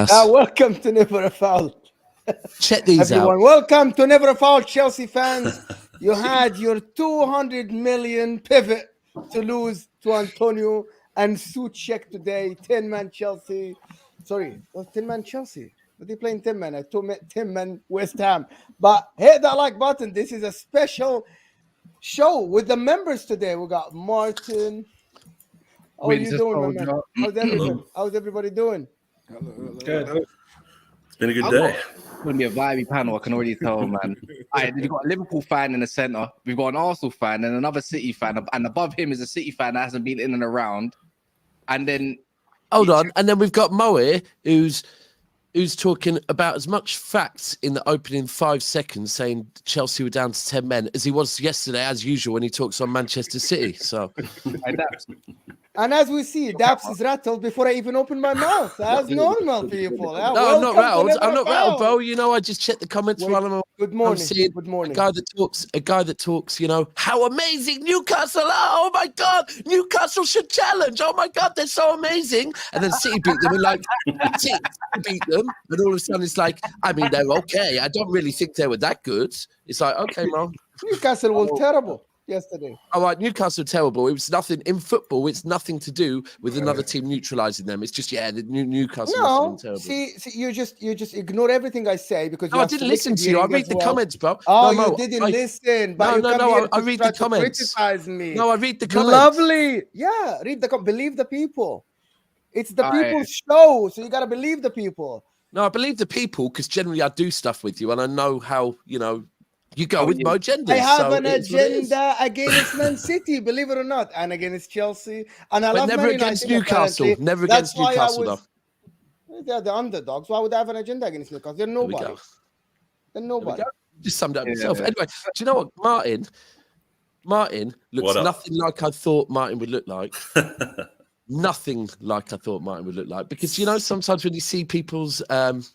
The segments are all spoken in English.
Welcome to Never a Foul. Check these Everyone, out. welcome to Never a Foul, Chelsea fans. You had your 200 million pivot to lose to Antonio and Suchek today. 10-man Chelsea. Sorry, 10-man Chelsea. But they playing 10-man. 10-man West Ham. But hit that like button. This is a special show with the members today. We got Martin. How are you doing, my man? How's everybody doing? Good. It's been a good day. It's going to be a vibey panel, I can already tell, man. We've got a Liverpool fan in the centre. We've got an Arsenal fan and another City fan. And above him is a City fan that hasn't been in and around. And then... Hold on. And then we've got Mo here, who's talking about as much facts in the opening 5 seconds, saying Chelsea were down to 10 men, as he was yesterday, as usual, when he talks on Manchester City. So... And as we see, Daps is rattled before I even open my mouth. As normal, people. No, I'm not rattled. I'm not rattled, bro. You know, I just check the comments while I'm. Good morning. I'm seeing good morning. A guy that talks. You know, how amazing Newcastle are! Oh my God, Newcastle should challenge. Oh my God, they're so amazing. And then City beat them, and like City beat them, and all of a sudden it's like, I mean, they're okay. I don't really think they were that good. It's like, okay, bro. Newcastle was terrible yesterday. All right, Newcastle terrible. It was nothing in football. It's nothing to do with another team neutralizing them. It's just the Newcastle. No, terrible. see, you just ignore everything I say because I didn't listen to you. I read the comments, bro. Oh, no, you didn't listen. But no. I read the comments. Criticize me. No, I read the comments. Lovely. Yeah, read the believe the people. It's the people's show, so you gotta believe the people. No, I believe the people because generally I do stuff with you, and I know how you go with my agenda. I have an agenda against Man City, believe it or not, and against Chelsea. And I love never against Newcastle. Never against Newcastle, though. They're the underdogs. Why would I have an agenda against Newcastle? They're nobody. They're nobody. Just summed up himself. Anyway, do you know what? Martin looks nothing like I thought Martin would look like. Nothing like I thought Martin would look like. Because, you know, sometimes when you see people's... he kind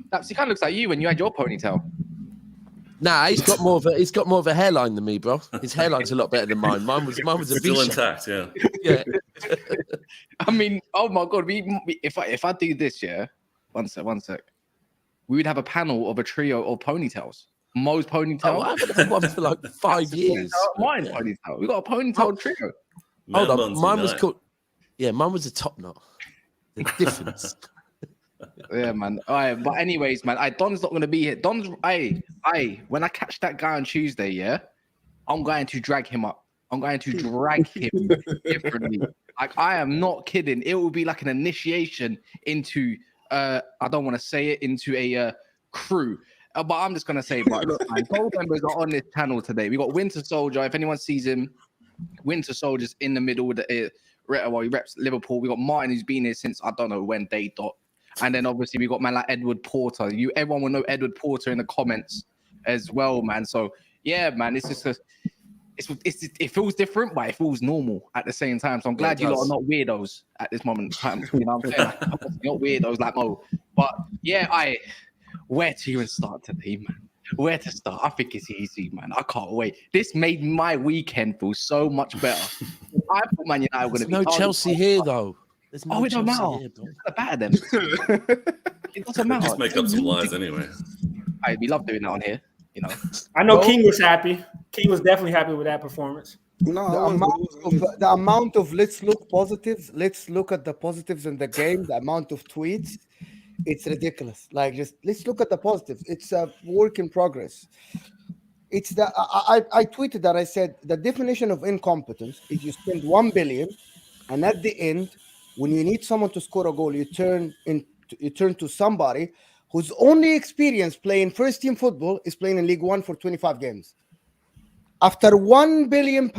of looks like you when you had your ponytail. Nah, he's got more of a hairline than me, bro. His hairline's a lot better than mine. Mine was a still intact, yeah. Yeah. I mean, oh my God, if I do this, one sec. We would have a panel of a trio of ponytails. Mo's ponytail. Oh, I haven't had one for like 5 years. Mine ponytail. We got a ponytail trio. Hold on, mine was called. Yeah, mine was a top knot. The difference. Yeah, man. All right, but anyways, man, Don's not gonna be here. Don's when I catch that guy on Tuesday, I'm going to drag him up. I'm going to drag him differently. Like, I am not kidding. It will be like an initiation into I don't want to say it, into a crew. But I'm just gonna say, but look, man, gold members are on this channel today. We got Winter Soldier. If anyone sees him, Winter Soldier's in the middle of the he reps Liverpool. We got Martin, who's been here since I don't know when day dot. And then obviously we got man like Edward Porter. Everyone will know Edward Porter in the comments as well, man. So yeah, man, it's just it feels different, but it feels normal at the same time. So I'm glad you lot are not weirdos at this moment in time. You know what I'm saying? Like, you're not weirdos like Mo. But yeah, where to even start today, man? Where to start? I think it's easy, man. I can't wait. This made my weekend feel so much better. I thought Man United were going to be no Chelsea here though. No, it don't matter. It's not bad then. It doesn't matter. Just make up some lies anyway. We love doing that on here, you know. I know King was happy. King was definitely happy with that performance. The amount of let's look positives, let's look at the positives in the game, the amount of tweets, it's ridiculous. Like, just let's look at the positives. It's a work in progress. It's I tweeted that. I said the definition of incompetence is you spend 1 billion, and at the end, when you need someone to score a goal, you turn to somebody whose only experience playing first team football is playing in League One for 25 games. After £1 billion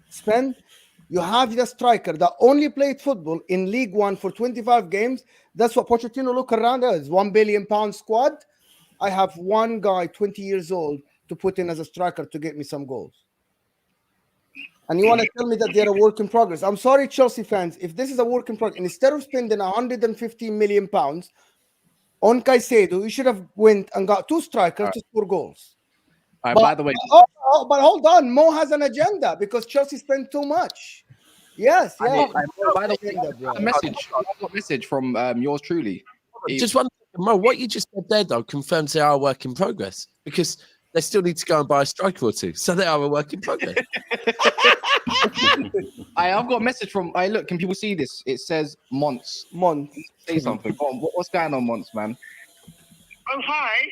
spent, you have the striker that only played football in League One for 25 games. That's what Pochettino look around as £1 billion squad. I have one guy, 20 years old, to put in as a striker to get me some goals. And you want to tell me that they're a work in progress? I'm sorry, Chelsea fans. If this is a work in progress, instead of spending 115 million pounds on Caicedo, you should have went and got 2 strikers to score goals. By the way, But hold on, Mo has an agenda because Chelsea spent too much. Yes, by the way, bro. I got a message from yours truly. Just one thing, Mo, what you just said there, though, confirms they are a work in progress because they still need to go and buy a striker or two. So they are a work in progress. I've got a message from. Look, can people see this? It says Monts. Say something. Go on, what's going on, Monts, man? Oh hi.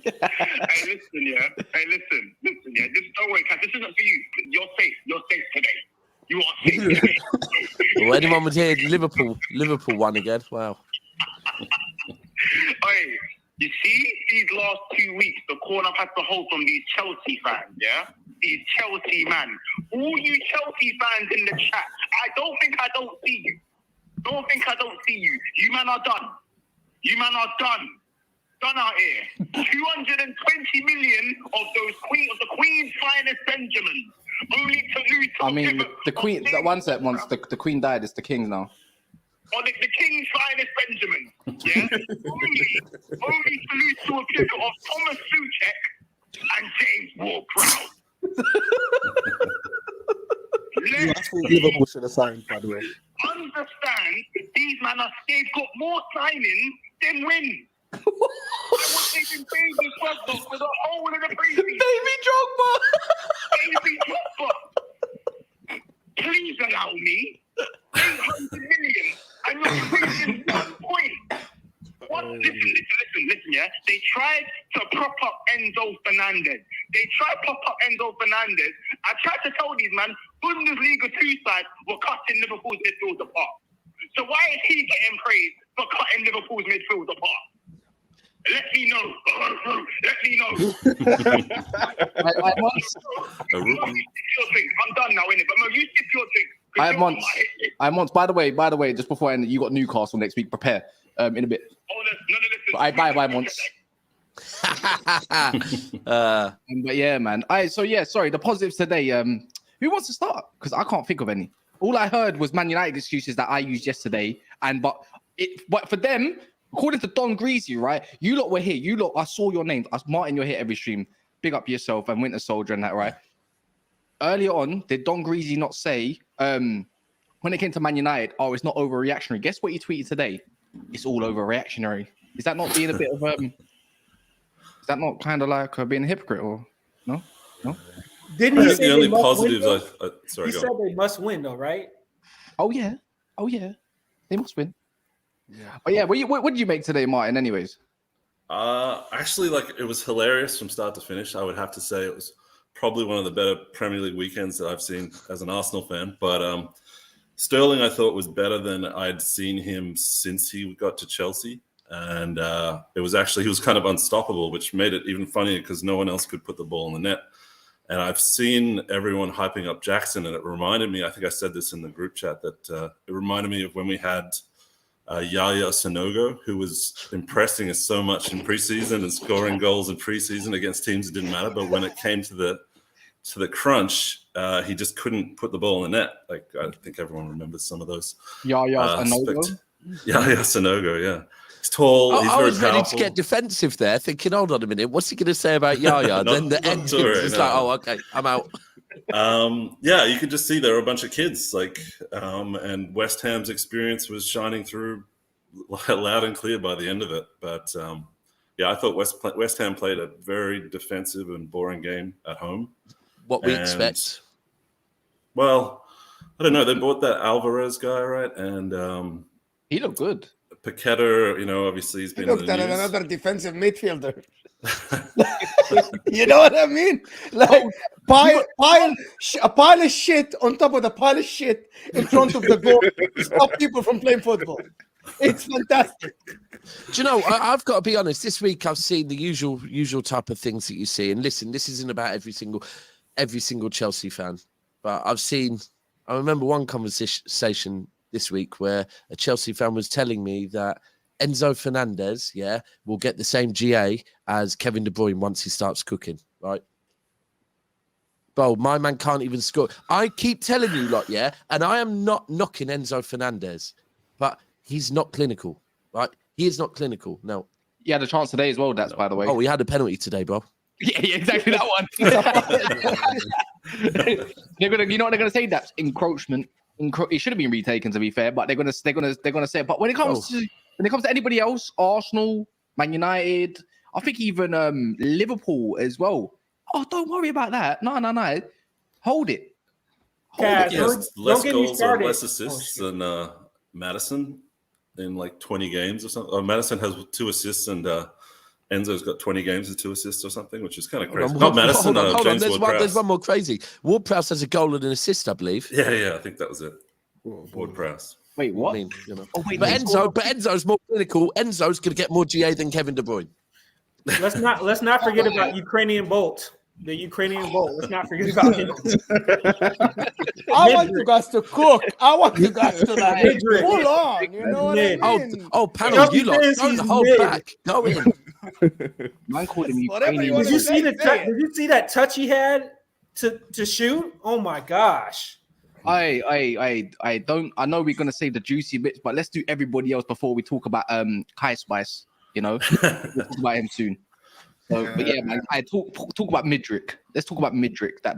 Hey, listen, yeah. Just don't worry, Kat. This isn't for you. You're safe today. You are safe today. Well, anyone would hear Liverpool won again. Wow. Hey, you see, these last 2 weeks, the corner I've had to hold from these Chelsea fans, yeah? These Chelsea man. All you Chelsea fans in the chat, I don't see you. You man are done. Done out here. 220 million of the Queen's finest Benjamins, only to lose. I mean, the Queen. One sec, Monts. The Queen died. It's the King now. Or the King's finest Benjamin, yeah? only to lose to a figure of Thomas Suchek and James Ward-Prowse. Liverpool should have signed, by the way. Understand, they've got more signings than wins. I was thinking Baby Drogba for the whole of the preseason. Baby Drogba. Please allow me 800 million and you're losing 1 point. What? Listen, yeah. They tried to prop up Enzo Fernandez. I tried to tell these man, Bundesliga 2 sides were cutting Liverpool's midfield apart. So why is he getting praised for cutting Liverpool's midfield apart? Let me know. I'm done now, innit? But Mo, you skip your drink. I Monts. By the way, just before I end, you got Newcastle next week. Prepare in a bit. Listen. Bye, Monts. But yeah, man. Sorry. The positives today. Who wants to start? Because I can't think of any. All I heard was Man United excuses that I used yesterday, but for them. According to Don Greasy, right? You lot were here. I saw your names. Martin, you're here every stream. Big up yourself and Winter Soldier and that, right? Earlier on, did Don Greasy not say, when it came to Man United, it's not overreactionary? Guess what he tweeted today? It's all overreactionary. Is that not being a bit of is that not kind of like being a hypocrite or no? Didn't he say the only they must positives win, sorry. He said they must win though, right? Oh yeah. They must win. Yeah. Oh yeah. What did you make today, Martin? Anyways, actually, it was hilarious from start to finish. I would have to say it was probably one of the better Premier League weekends that I've seen as an Arsenal fan. But Sterling, I thought, was better than I'd seen him since he got to Chelsea, and he was kind of unstoppable, which made it even funnier because no one else could put the ball in the net. And I've seen everyone hyping up Jackson, and it reminded me. I think I said this in the group chat that it reminded me of when we had. Yaya Sanogo, who was impressing us so much in preseason and scoring goals in preseason against teams that didn't matter, but when it came to the crunch, he just couldn't put the ball in the net. I think everyone remembers some of those. Yaya Sanogo. Yaya Sanogo, yeah. He's tall. He's I very was ready powerful. to get defensive there, thinking, hold on a minute, what's he going to say about Yaya? Then the end is like, okay, I'm out. You could just see there were a bunch of kids, and West Ham's experience was shining through loud and clear by the end of it. But I thought West Ham played a very defensive and boring game at home. What we expect. Well, I don't know. They bought that Alvarez guy, right? And he looked good. Paqueta, obviously he's been. He looked at another defensive midfielder. You know what I mean? A pile of shit on top of the pile of shit in front of the goal to stop people from playing football. It's fantastic. Do you know, I've got to be honest, this week I've seen the usual type of things that you see. And listen, this isn't about every single Chelsea fan. But I remember one conversation this week where a Chelsea fan was telling me that Enzo Fernandez, yeah, will get the same GA as Kevin De Bruyne once he starts cooking, right? Bro, my man can't even score. I keep telling you, lot, yeah, and I am not knocking Enzo Fernandez, but he's not clinical, right? He is not clinical. No. He had a chance today as well, that's by the way. Oh, he had a penalty today, bro. Yeah, exactly that one. They're gonna, you know what they're gonna say? That's encroachment. It should have been retaken, to be fair, but they're gonna say it. But when it comes to anybody else, Arsenal, Man United, I think even Liverpool as well. Oh, don't worry about that. No. Hold it. Cass, He has don't less get me goals or started. less assists than Madison in like 20 games or something. Oh, Madison has 2 assists and Enzo's got 20 games and 2 assists or something, which is kind of crazy. Not Madison, Hold on. James There's Ward-Prowse. one more crazy. Ward-Prowse has a goal and an assist, I believe. Yeah, I think that was it. Ward-Prowse. Wait, what? I mean, you know. Oh, wait, But Enzo's more clinical. Enzo's going to get more GA than Kevin De Bruyne. Let's not forget about Ukrainian Bolt. The Ukrainian Bolt. Let's not forget about him. I want you guys to cook. I want you guys to like Mudryk. full on. You know what I mean? Oh, panel, Chelsea you lot, fans, don't he's hold mid. back. Go in. Man called him Whatever you Ukrainian. wanna Did you say, see the say it. did you see that touch he had to shoot? Oh my gosh. I don't. I know we're gonna say the juicy bits, but let's do everybody else before we talk about Kai Spice. You know, we'll talk about him soon. So, but yeah, man, I talk about Mudryk. Let's talk about Mudryk, that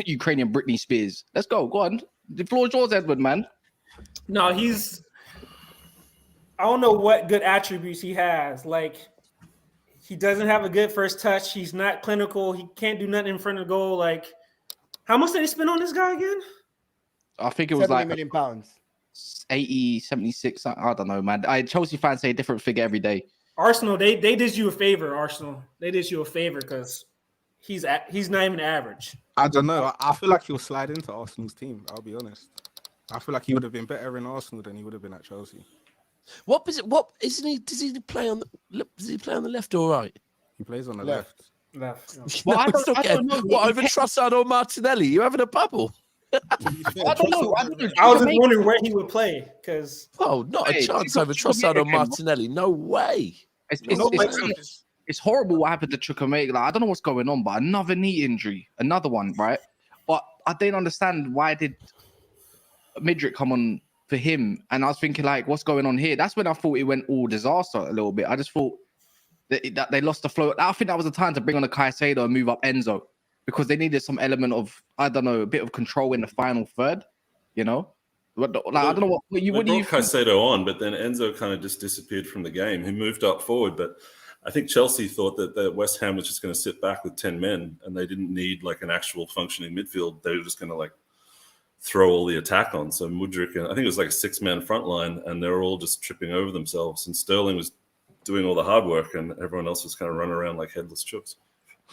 Ukrainian Britney Spears. Let's go. Go on. The floor is yours, Edward, man. No, I don't know what good attributes he has. Like, he doesn't have a good first touch. He's not clinical. He can't do nothing in front of the goal. Like, how much did they spend on this guy again? I think it was 70 like million pounds. 80, 76. I don't know, man. Chelsea fans say a different figure every day. Arsenal, they did you a favor, Arsenal. They did you a favor because he's not even average. I don't know. I feel like he'll slide into Arsenal's team. I'll be honest. I feel like he would have been better in Arsenal than he would have been at Chelsea. What isn't he? Does he play on the left or right? He plays on the Left. left. Well, I it's don't- not I don't getting- know. What, over Trossard or Martinelli? You having a bubble? I don't know. I was just wondering where he would play because Oh, not a Hey, chance Chukwuemeka over Trossard or again, Martinelli. No way. It's horrible what happened to Chukwuemeka. Like, I don't know what's going on, but another knee injury, another one, right? But I didn't understand why did Mudryk come on for him, and I was thinking like, what's going on here? That's when I thought it went all disaster a little bit. I just thought that they lost the flow. I think that was the time to bring on a Caicedo and move up Enzo because they needed some element of, I don't know, a bit of control in the final third. You know, I don't know what do you brought think? Caicedo on, but then Enzo kind of just disappeared from the game. He moved up forward, but I think Chelsea thought that West Ham was just going to sit back with 10 men and they didn't need like an actual functioning midfield. They were just going to like throw all the attack on. So Mudryk, and I think it was like a 6-man front line, and they were all just tripping over themselves. And Sterling was doing all the hard work, and everyone else was kind of running around like headless chooks.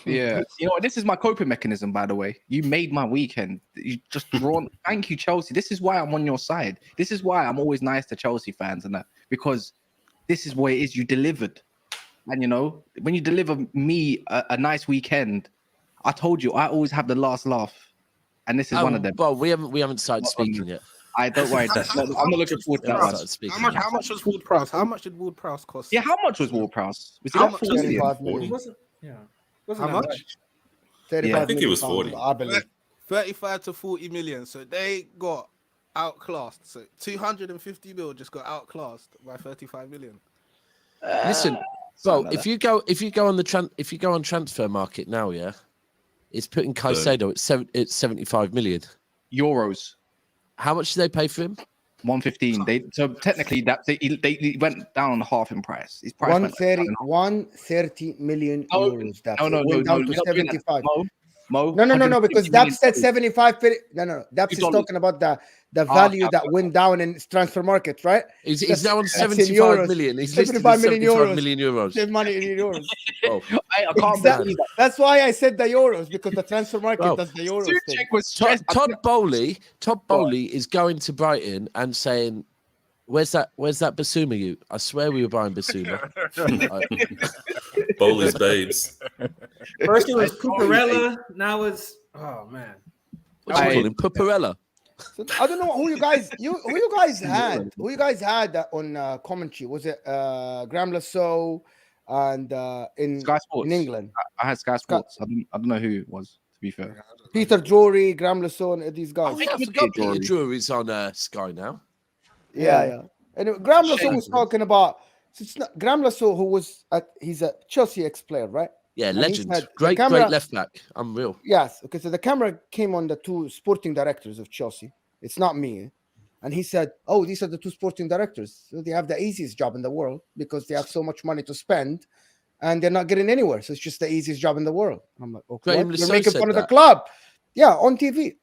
Yeah, you know what? This is my coping mechanism, by the way. You made my weekend. You just drawn. Thank you, Chelsea. This is why I'm on your side. This is why I'm always nice to Chelsea fans and that, because this is what it is. You delivered, and you know when you deliver me a nice weekend, I told you I always have the last laugh, and this is one of them. Well, we haven't started speaking yet. I don't worry. I'm not looking forward to that one. Started speaking. How much was Ward-Prowse? How much did Ward-Prowse cost? Yeah, how much was Ward-Prowse? Was How it much? 40? 35 million. How much? 35 I think it was million 40. pounds, I believe. 35 to 40 million. So they got outclassed. So 250 mil just got outclassed by 35 million. Listen, well, if you go on transfer market now, yeah, it's putting Caicedo at 75 million Euros. How much do they pay for him? 115. So technically, that they went down half in price. His price went 130 million euros. That's no, went down to you're not doing that. 75. Mo, No, because 150 Daps said million. 75. No. Daps is $2. talking about the value that went down in transfer market, right? He's now on That's in 75 euros. million. He's listed 75 as million 75 euros. million euros. Save money in euros. Oh. I can't Exactly. believe that. That's why I said the euros, because the transfer market Well, does the euros thing. Suchek was Todd stressed. Bowley is going to Brighton and saying, Where's that Basuma you? I swear we were buying Basuma. Bowley's babes. first it was Cucurella, now it's oh man. What do you call him? Puparella. So I don't know who you guys had. Who you guys had on commentary? Was it Graham Lasso and in Sky Sports. in England? I had Sky Sports. I don't know who it was, to be fair. Peter Drury, Graham Lasso, and these guys. Oh, yeah, I forgot Peter Drury's on Sky now. Yeah. And Graham Lasso was talking about. So it's not Graham Lasso, who was he's a Chelsea ex-player, right? Yeah, And legend. said the Great camera- left back. Unreal. Yes. Okay. So the camera came on the two sporting directors of Chelsea. It's not me. And he said, "Oh, these are the two sporting directors. So they have the easiest job in the world because they have so much money to spend, and they're not getting anywhere. So it's just the easiest job in the world." I'm like, "Okay, Graham you're Lasso making said fun of the that. club." Yeah, on TV.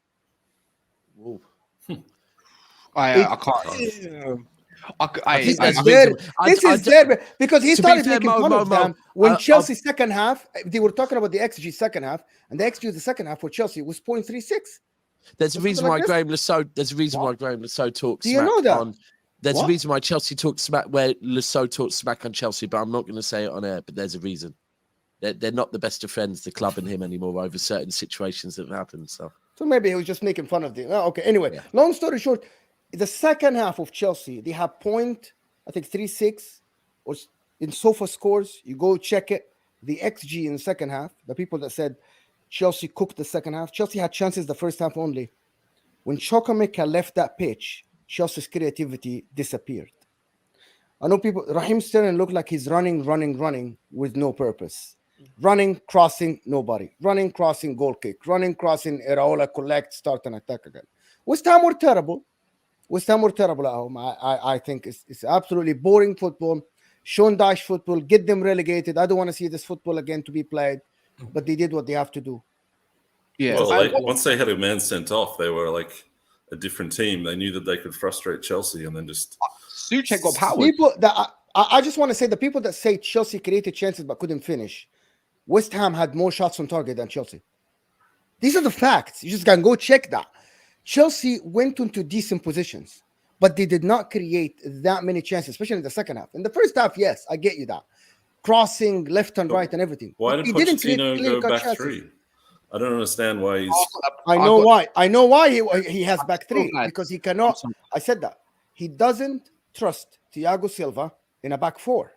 Whoa. I can't. I think there's a There- reason. This is there because he to be started fair, making fun Mo, of them when I'll- Chelsea second half. They were talking about the XG second half, and the XG of the second half for Chelsea was 0.36. There's a Or reason something why like this. Graham Lasso. There's a reason What? why Graham Lasso talks Do you smack know that? on. There's What? a reason why Chelsea talks smack. Where Lasso talks smack on Chelsea, but I'm not going to say it on air. But there's a reason. They're not the best of friends, the club and him anymore, over certain situations that have happened. So Maybe he was just making fun of them. Oh, okay. Anyway, Yeah. long story short, the second half of Chelsea, they have 36 or in sofa scores. You go check it. The XG in the second half. The people that said Chelsea cooked the second half. Chelsea had chances the first half only. When Chukwuemeka left that pitch, Chelsea's creativity disappeared. I know people. Raheem Sterling looked like he's running with no purpose. Running, crossing, nobody. Running, crossing, goal kick. Running, crossing, Iraola collect, start an attack again. West Ham were terrible. West Ham were terrible at home. I think it's absolutely boring football. Sean Dyche football. Get them relegated. I don't want to see this football again to be played. But they did what they have to do. Yeah. Well, once they had a man sent off, they were like a different team. They knew that they could frustrate Chelsea and then just. Suchek got powered. People that I just want to say the people that say Chelsea created chances but couldn't finish. West Ham had more shots on target than Chelsea. These are the facts. You just can go check that. Chelsea went into decent positions, but they did not create that many chances, especially in the second half. In the first half, yes, I get you that. Crossing left and right and everything. Why But did he didn't create Pochettino go clear-cut back chances. three? I don't understand why he's. I know why. I know why he has back three guys. because he cannot. I said that he doesn't trust Thiago Silva in a back four.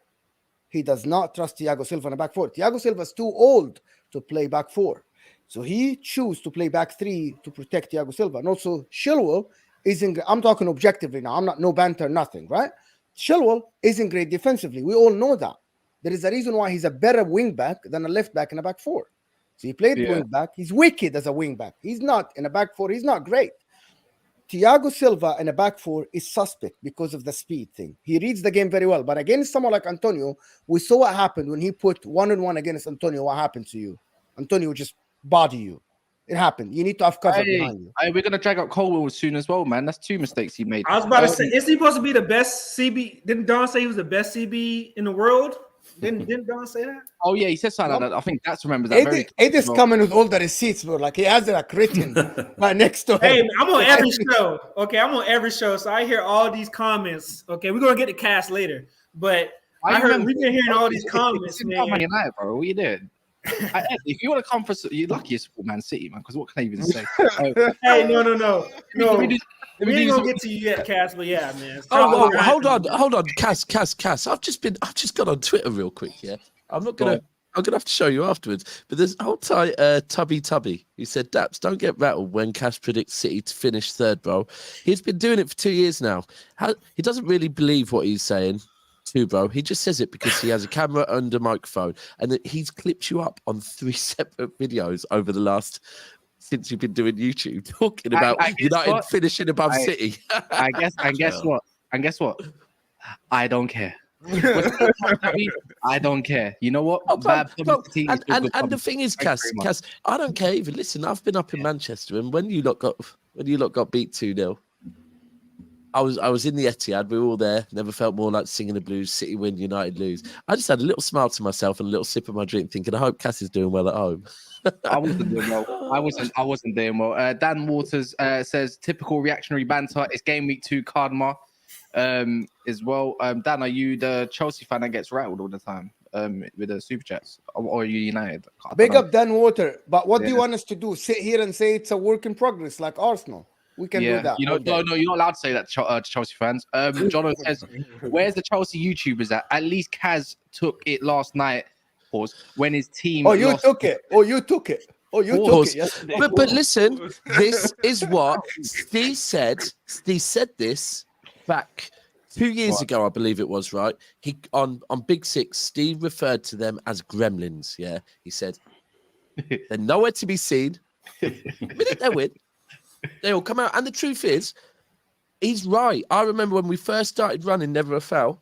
He does not trust Thiago Silva in a back four. Thiago Silva is too old to play back four, so he chooses to play back three to protect Thiago Silva. And also, Chilwell isn't. I'm talking objectively now. I'm not no banter, nothing, right? Chilwell isn't great defensively. We all know that. There is a reason why he's a better wing back than a left back in a back four. So he played wing back. He's wicked as a wing back. He's not in a back four. He's not great. Thiago Silva in a back four is suspect because of the speed thing. He reads the game very well. But against someone like Antonio, we saw what happened when he put one-on-one against Antonio. What happened to you? Antonio just body you. It happened. You need to have cover behind you. We're gonna drag up Colwell soon as well, man. That's two mistakes he made. I was about to say, is he supposed to be the best CB? Didn't Don say he was the best CB in the world? Didn't Don say that? Oh yeah, he said something like that. I think that's remembers that very. It is coming with all the receipts, bro. Like he has it like written right next to him. Hey, I'm on every show. Okay, I'm on every show, so I hear all these comments. Okay, we're gonna get the cast later, but I heard we've been hearing all these comments, man. United, bro. What you doing? If you want to come for, you're lucky you support Man City, man. Because what can I even say? Hey, no. We ain't gonna some- get to you yet, Cass, but yeah, man. Oh, hold on, Cass. I've just got on Twitter real quick. Yeah, I'm gonna have to show you afterwards. But there's old Tubby. He said, "Daps, don't get rattled when Cass predicts City to finish third, bro. He's been doing it for 2 years now. He doesn't really believe what he's saying, too, bro. He just says it because he has a camera and a microphone, and that he's clipped you up on 3 separate videos over the last." Since you've been doing YouTube, talking about United finishing above City. I guess what? I don't care. I don't care. You know what? And the thing is, Cass, I don't care even. Listen, I've been up in Manchester, and when you lot got beat 2-0, I was in the Etihad. We were all there. Never felt more like singing the blues. City win, United lose. I just had a little smile to myself and a little sip of my drink, thinking, I hope Cass is doing well at home. I wasn't doing well. I wasn't doing well. Dan Waters says typical reactionary banter. It's game week 2 Cardma as well. Dan, are you the Chelsea fan that gets rattled all the time with the super chats, or are you United? Big up Dan Water. But what do you want us to do? Sit here and say it's a work in progress like Arsenal? We can do that. You know, all day. no, you're not allowed to say that to Chelsea fans. Jono says, "Where's the Chelsea YouTubers at? At least Kaz took it last night. Pause. When his team. Oh, you lost- took it. Oh, you took it. Oh, you took Pause. it yesterday. But listen, this is what Steve said. Steve said this back 2 years ago, I believe it was, right? He on Big Six, Steve referred to them as gremlins. Yeah, he said they're nowhere to be seen. The minute they win, they all come out. And the truth is, he's right. I remember when we first started running Never a Foul,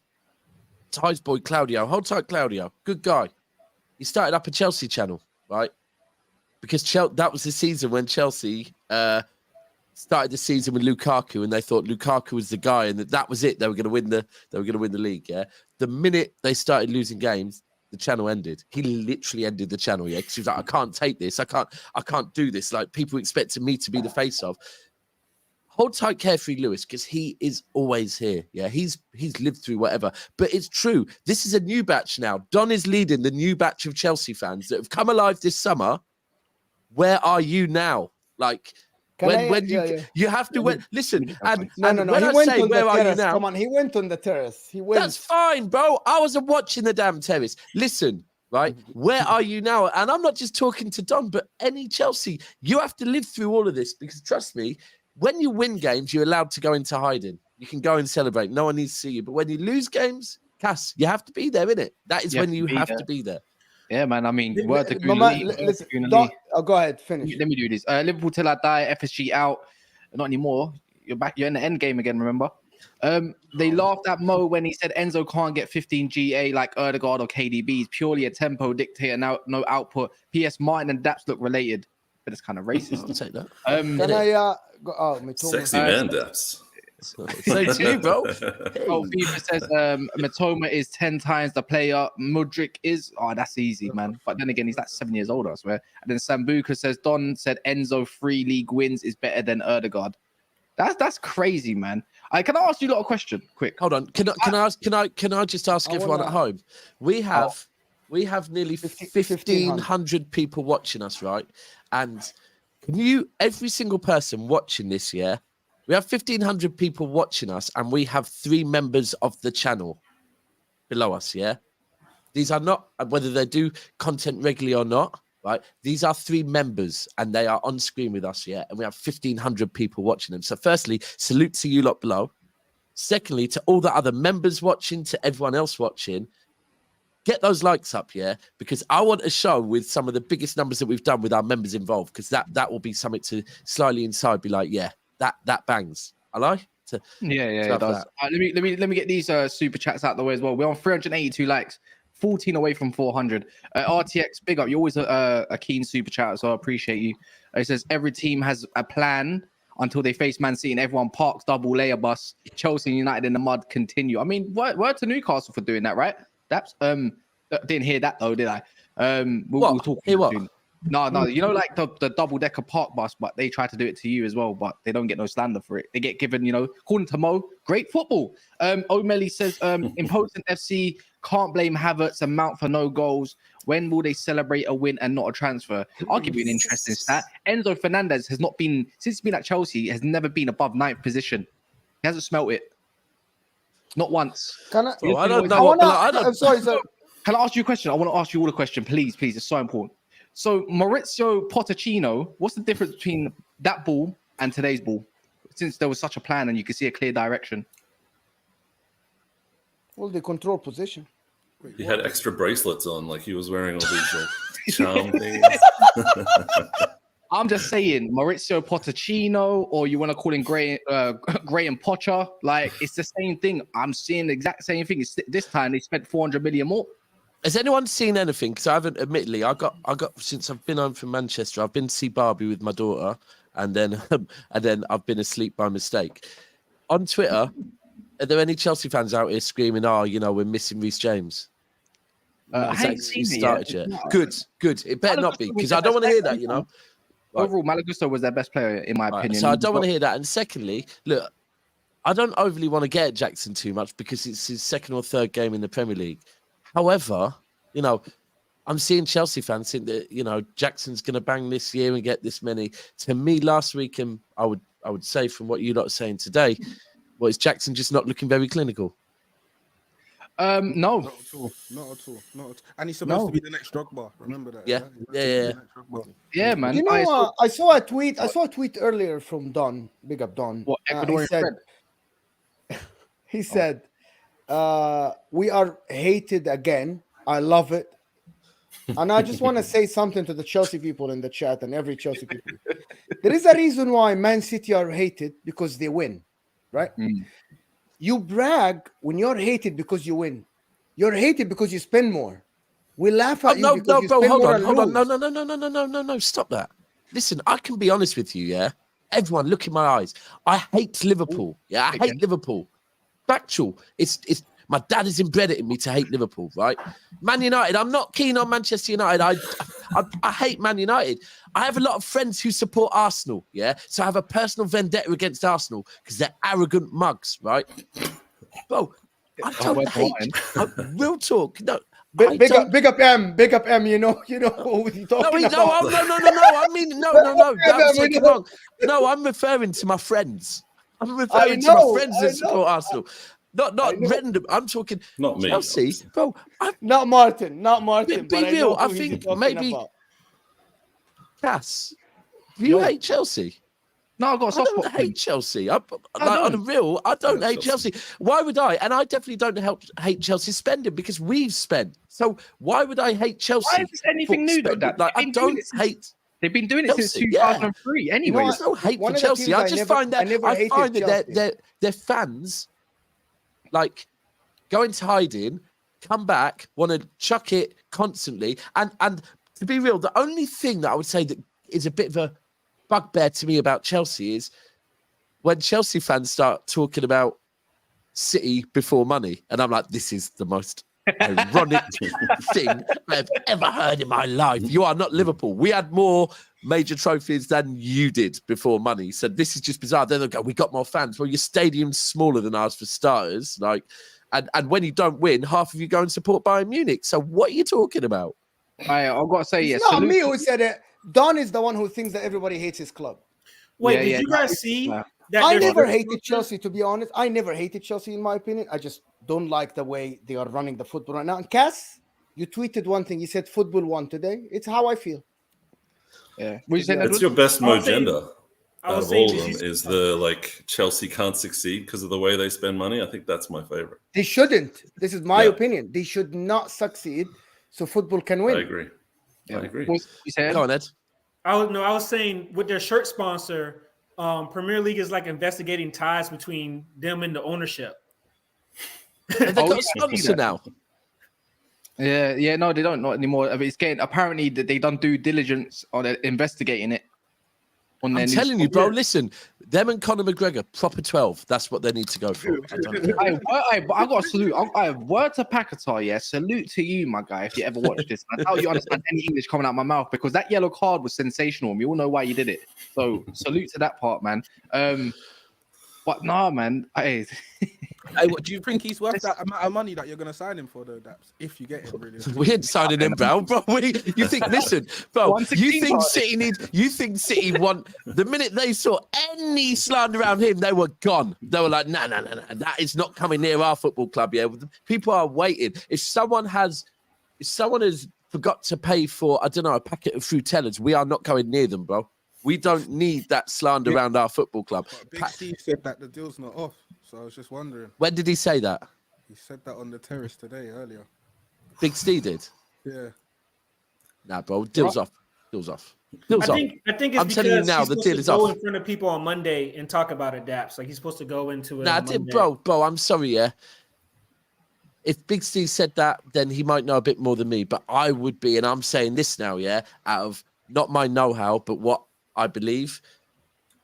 Ty's boy Claudio, hold tight Claudio, good guy. He started up a Chelsea channel, right? Because that was the season when Chelsea started the season with Lukaku, and they thought Lukaku was the guy, and that was it. They were going to win the league. Yeah. The minute they started losing games, the channel ended. He literally ended the channel. Yeah, because he was like, I can't take this. I can't do this. Like, people expected me to be the face of. Hold tight, Carefree Lewis, because he is always here. Yeah, he's lived through whatever. But it's true. This is a new batch now. Don is leading the new batch of Chelsea fans that have come alive this summer. Where are you now? Like, you have to win. Listen, and No. when He I went say on the where are you terrace. now, Come on, he went on the terrace. He went. that's fine, bro. I wasn't watching the damn terrace. Listen, right? Where are you now? And I'm not just talking to Don, but any Chelsea. You have to live through all of this because trust me, when you win games, you're allowed to go into hiding. You can go and celebrate. No one needs to see you. But when you lose games, Cass, you have to be there, innit? That is when you have to be there. Yeah, man. I mean, word to Mama, Goonali. listen, go ahead, finish. Let me do this. Liverpool till I die. FSG out. Not anymore. You're back. You're in the end game again. Remember? They laughed at Mo when he said Enzo can't get 15 GA like Erdegaard or KDB. He's purely a tempo dictator. Now no output. PS Martin and Daps look related, but it's kind of racist. I'll take that. Can I go? Oh, Sexy man, Daps. Same to you, bro. Oh, FIFA says Matoma is 10 times the player. Mudryk is. Oh, that's easy, man. But then again, he's like 7 years older, I swear. And then Sambuca says Don said Enzo 3 league wins is better than Erdegaard. That's crazy, man. Can I ask you a lot of question? Quick. Hold on. Can I just ask everyone at home? We have nearly 1,500 people watching us, right? And every single person watching this, yeah. We have 1,500 people watching us, and we have 3 members of the channel below us, yeah? These are not, whether they do content regularly or not, right? These are 3 members, and they are on screen with us, yeah? And we have 1,500 people watching them. So firstly, salute to you lot below. Secondly, to all the other members watching, to everyone else watching, get those likes up, yeah? Because I want a show with some of the biggest numbers that we've done with our members involved, because that will be something to slightly inside be like, yeah, that bangs. I like to. Yeah, it does. Let me get these super chats out the way as well. We're on 382 likes, 14 away from 400. RTX, big up. You're always a keen super chat, so I appreciate you. It says every team has a plan until they face Man City and everyone parks double layer bus. Chelsea and United in the mud continue. I mean, word to Newcastle for doing that, right? That's didn't hear that though, did I? We'll talk. Hear what? No, you know, like the double-decker park bus, but they try to do it to you as well, but they don't get no slander for it. They get given, according to Mo, great football. O'Malley says, impotent FC can't blame Havertz and Mount for no goals. When will they celebrate a win and not a transfer? I'll give you an interesting stat. Enzo Fernandez has not been, since he's been at Chelsea, has never been above 9th position. He hasn't smelt it. Not once. Can I? I don't know. I'm sorry, sir. Can I ask you a question? I want to ask you all a question, please. It's so important. So Maurizio Pochettino, what's the difference between that ball and today's ball? Since there was such a plan and you could see a clear direction. Well, they control position. He had extra bracelets on, like he was wearing all these charm things. I'm just saying, Maurizio Pochettino, or you want to call him Graham Potter, like it's the same thing. I'm seeing the exact same thing. This time they spent 400 million more. Has anyone seen anything? Because I haven't. Admittedly, I got since I've been home from Manchester. I've been to see Barbie with my daughter, and then I've been asleep by mistake. On Twitter, are there any Chelsea fans out here screaming, "Oh, we're missing Reece James"? I haven't seen it started yet. Good. It better not be, because I don't want to hear that. Right. Overall, Malagusto was their best player in my opinion. So I don't want to hear that. And secondly, look, I don't overly want to get at Jackson too much because it's his 2nd or 3rd game in the Premier League. However, I'm seeing Chelsea fans think that, Jackson's going to bang this year and get this many. To me, last week, I would I would say from what you lot are saying today, is Jackson just not looking very clinical? No. Not at all. Not at all. Not at all. And he's supposed to be the next Drogba. Remember that? Yeah. He's Yeah, supposed to be yeah. the next Drogba. Yeah, man. You know, I saw a tweet. I saw a tweet earlier from Don. Big up Don. What, He Ecuadorian said, friend? he said, "We are hated again. I love it." And I just want to say something to the Chelsea people in the chat and every Chelsea people. There is a reason why Man City are hated, because they win, right? You brag when you're hated because you win. You're hated because you spend more. We laugh at you because you bro, spend hold more on, and hold on. lose. No, stop that. Listen, I can be honest with you, yeah? Everyone, look in my eyes. I hate Liverpool. Yeah, I hate Liverpool. Factual. It's my dad has inbred it in me to hate Liverpool, right? Man United, I'm not keen on Manchester United. I hate Man United. I have a lot of friends who support Arsenal, yeah? So I have a personal vendetta against Arsenal because they're arrogant mugs, right? Bro, I don't hate. Real talk. No. Big up M. You know who you're talking about. No. I mean, no. I'm taking wrong. No, I'm referring to my friends. I'm referring to my friends that support Arsenal. Not random. I'm talking Not me. Chelsea, bro. Not Martin. Be real. I think maybe Cass. Do you hate Chelsea? No, I've got a soft spot. I don't hate Chelsea. On the real, I don't hate Chelsea. Why would I? And I definitely don't hate Chelsea spending because we've spent. So why would I hate Chelsea? Why is this anything new though? Like, I don't hate. They've been doing it since Chelsea, 2003. Anyway, there's no hate for Chelsea. I just find that their fans like go into hiding, come back, want to chuck it constantly. And to be real, the only thing that I would say that is a bit of a bugbear to me about Chelsea is when Chelsea fans start talking about City before money. And I'm like, this is the most ironic thing I've ever heard in my life. You are not Liverpool. We had more major trophies than you did before money. So this is just bizarre. Then they'll go, we got more fans. Well, your stadium's smaller than ours for starters. Like, and when you don't win, half of you go and support Bayern Munich. So what are you talking about? I've got to say, it's not me who said it. Don is the one who thinks that everybody hates his club. Wait, did you guys see that? I never hated Chelsea, to be honest. I never hated Chelsea, in my opinion. I just don't like the way they are running the football right now. And Cass, you tweeted one thing. You said football won today. It's how I feel. Yeah. It's your best Mojenda out of all of them is the like Chelsea can't succeed because of the way they spend money. I think that's my favorite. They shouldn't. This is my opinion. They should not succeed so football can win. I agree. Yeah. I agree. Go on, Ed. I was saying with their shirt sponsor, Premier League is like investigating ties between them and the ownership. They've got a sponsor now. Yeah, no, they don't not anymore. I mean, it's getting apparently that they done due diligence on investigating it. I'm telling you, bro. Listen, them and Conor McGregor, proper 12. That's what they need to go for. I got a salute. I word to Paquetá, yeah. Salute to you, my guy. If you ever watch this, I doubt you understand any English coming out of my mouth because that yellow card was sensational. We all know why you did it. So salute to that part, man. But nah, man. Hey, what do you think he's worth that amount of money that you're going to sign him for, though, Daps? If you get him, really. We ain't signing him, bro. You think? Listen, bro. You think City want the minute they saw any slander around him, they were gone. They were like, no. That is not coming near our football club. Yeah, people are waiting. If someone has forgot to pay for, I don't know, a packet of Frutellas, we are not going near them, bro. We don't need that slander around our football club. But Big Steve said that the deal's not off, so I was just wondering. When did he say that? He said that on the terrace today, earlier. Big Steve did? Yeah. Nah, bro, deal's off. Deal's off. I think it's I'm telling you now, the deal is off. Go in front of people on Monday and talk about it, Daps. Like he's supposed to go into it. Nah, bro, I'm sorry, yeah. If Big Steve said that, then he might know a bit more than me. But I would be, and I'm saying this now, yeah, out of not my know-how, but what I believe.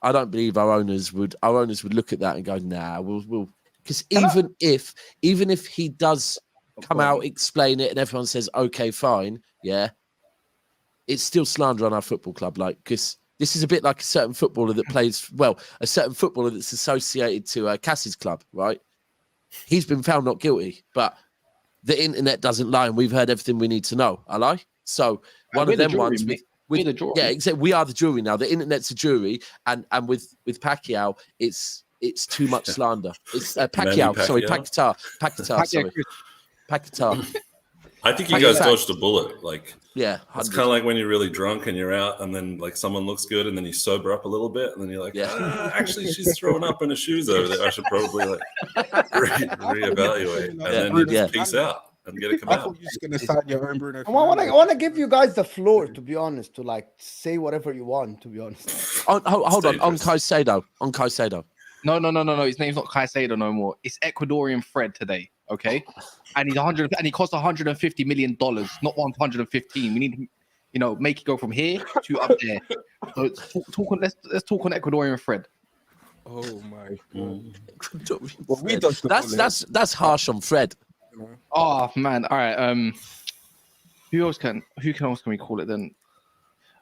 I don't believe our owners would look at that and go, nah, we'll because even if he does come out, explain it, and everyone says, okay, fine, yeah, it's still slander on our football club. Like, because this is a bit like a certain footballer that plays, well, a certain footballer that's associated to Cass's club, right? He's been found not guilty, but the internet doesn't lie, and we've heard everything we need to know. I lie. So one of them ones We're the jury. Yeah, except we are the jury now. The internet's a jury, and with Pacquiao, it's too much slander. It's Pacquiao, sorry, Pacquiao, sorry, Pacquiao. I think you guys dodged a bullet. Like, yeah, it's kind of like when you're really drunk and you're out, and then like someone looks good, and then you sober up a little bit, and then you're like, actually, she's throwing up in her shoes over there. I should probably like reevaluate, and then you just peace out and get it come I out. thought you was gonna sign your own Bruno. I want to give you guys the floor, to be honest, to like say whatever you want, to be honest. Hold on, on Caicedo. No. His name's not Caicedo no more. It's Ecuadorian Fred today. Okay, and he's 100, and he cost $150 million, not 115. We need to, make it go from here to up there. So let's talk on Ecuadorian Fred. Oh my god! Well, that's harsh on Fred. Oh man! All right. Who else can we call it then?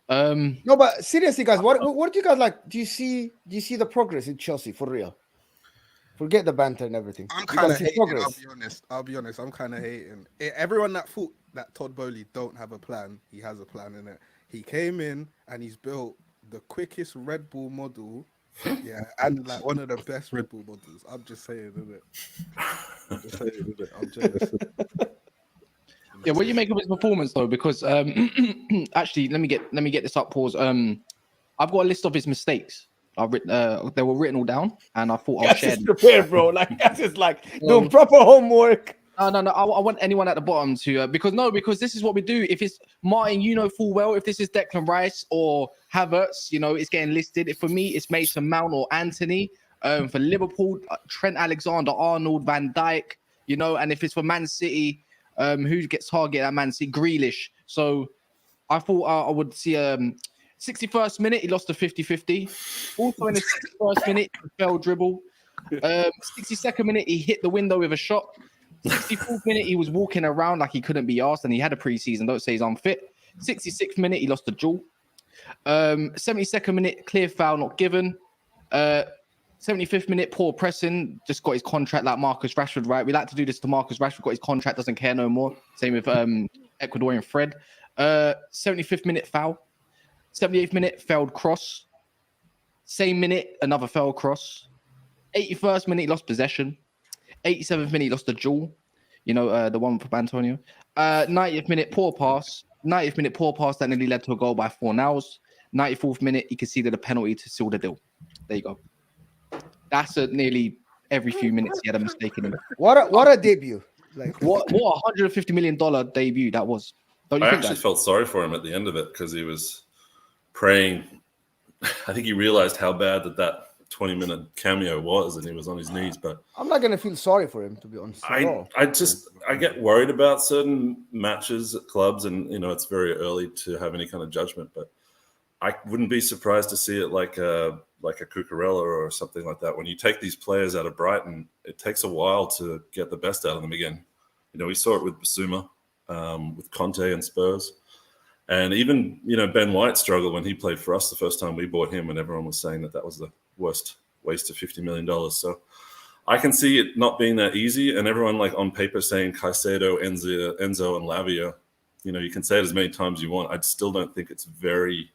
No, but seriously, guys, what do you guys like? Do you see the progress in Chelsea for real? Forget the banter and everything. I'm kind of hating. I'll be honest. I'm kind of hating. Everyone that thought that Todd Bowley don't have a plan, he has a plan in it. He came in and he's built the quickest Red Bull model, and like one of the best Red Bull models. I'm just saying, isn't it? I'm jealous. Yeah, what do you make of his performance though? Because actually, let me get this up. Pause. I've got a list of his mistakes. They were written all down, and I thought I'll share them. Prepare, bro. Like that's just like doing proper homework. No. I want anyone at the bottom to because this is what we do. If it's Martin, you know full well. If this is Declan Rice or Havertz, it's getting listed. For me, it's Mason Mount or Anthony. For Liverpool, Trent Alexander-Arnold, Van Dijk. And if it's for Man City, who gets targeted at Man City? Grealish. So I thought I would see 61st minute, he lost a 50-50. Also in the 61st minute, he fell dribble. 62nd minute, he hit the window with a shot. 64th minute, he was walking around like he couldn't be asked, and he had a preseason. Don't say he's unfit. 66th minute, he lost a duel. 72nd minute, clear foul not given. 75th minute, poor pressing. Just got his contract like Marcus Rashford, right? We like to do this to Marcus Rashford. Got his contract, doesn't care no more. Same with Ecuadorian Fred. 75th minute, foul. 78th minute, failed cross. Same minute, another failed cross. 81st minute, he lost possession. 87th minute, he lost the duel. The one from Antonio. 90th minute, poor pass. 90th minute, poor pass that nearly led to a goal by Fornals. 94th minute, he conceded a penalty to seal the deal. There you go. That's nearly every few minutes he had a mistake in him. What a debut! Like what $150 million debut that was. I actually felt sorry for him at the end of it because he was praying. I think he realized how bad that 20-minute cameo was, and he was on his knees. But I'm not gonna feel sorry for him, to be honest. I get worried about certain matches at clubs, and it's very early to have any kind of judgment. But I wouldn't be surprised to see it like a Cucurella or something like that. When you take these players out of Brighton, it takes a while to get the best out of them again. We saw it with Basuma, with Conte and Spurs. And even, Ben White struggled when he played for us the first time we bought him, and everyone was saying that was the worst waste of $50 million. So I can see it not being that easy. And everyone on paper saying Caicedo, Enzo, and Lavia, you can say it as many times as you want. I still don't think it's very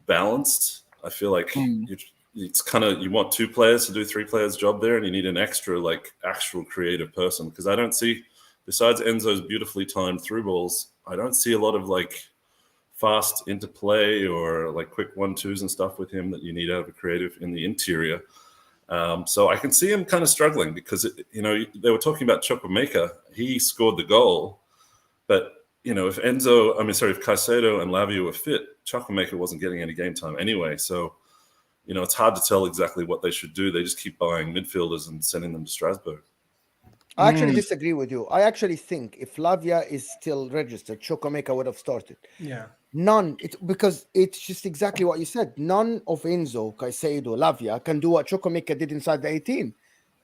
balanced. I feel like it's kind of, you want two players to do three players' job there, and you need an extra actual creative person, because I don't see, besides Enzo's beautifully timed through balls, I don't see a lot of fast interplay or quick 1-2s and stuff with him that you need out of a creative in the interior. So I can see him kind of struggling because they were talking about Chukwuemeka. He scored the goal, but if Caicedo and Lavia were fit, Chukwuemeka wasn't getting any game time anyway. So it's hard to tell exactly what they should do. They just keep buying midfielders and sending them to Strasbourg. I actually disagree with you. I actually think if Lavia is still registered, Chukwuemeka would have started. Yeah. Because it's just exactly what you said. None of Enzo, Caicedo, Lavia can do what Chukwuemeka did inside the 18.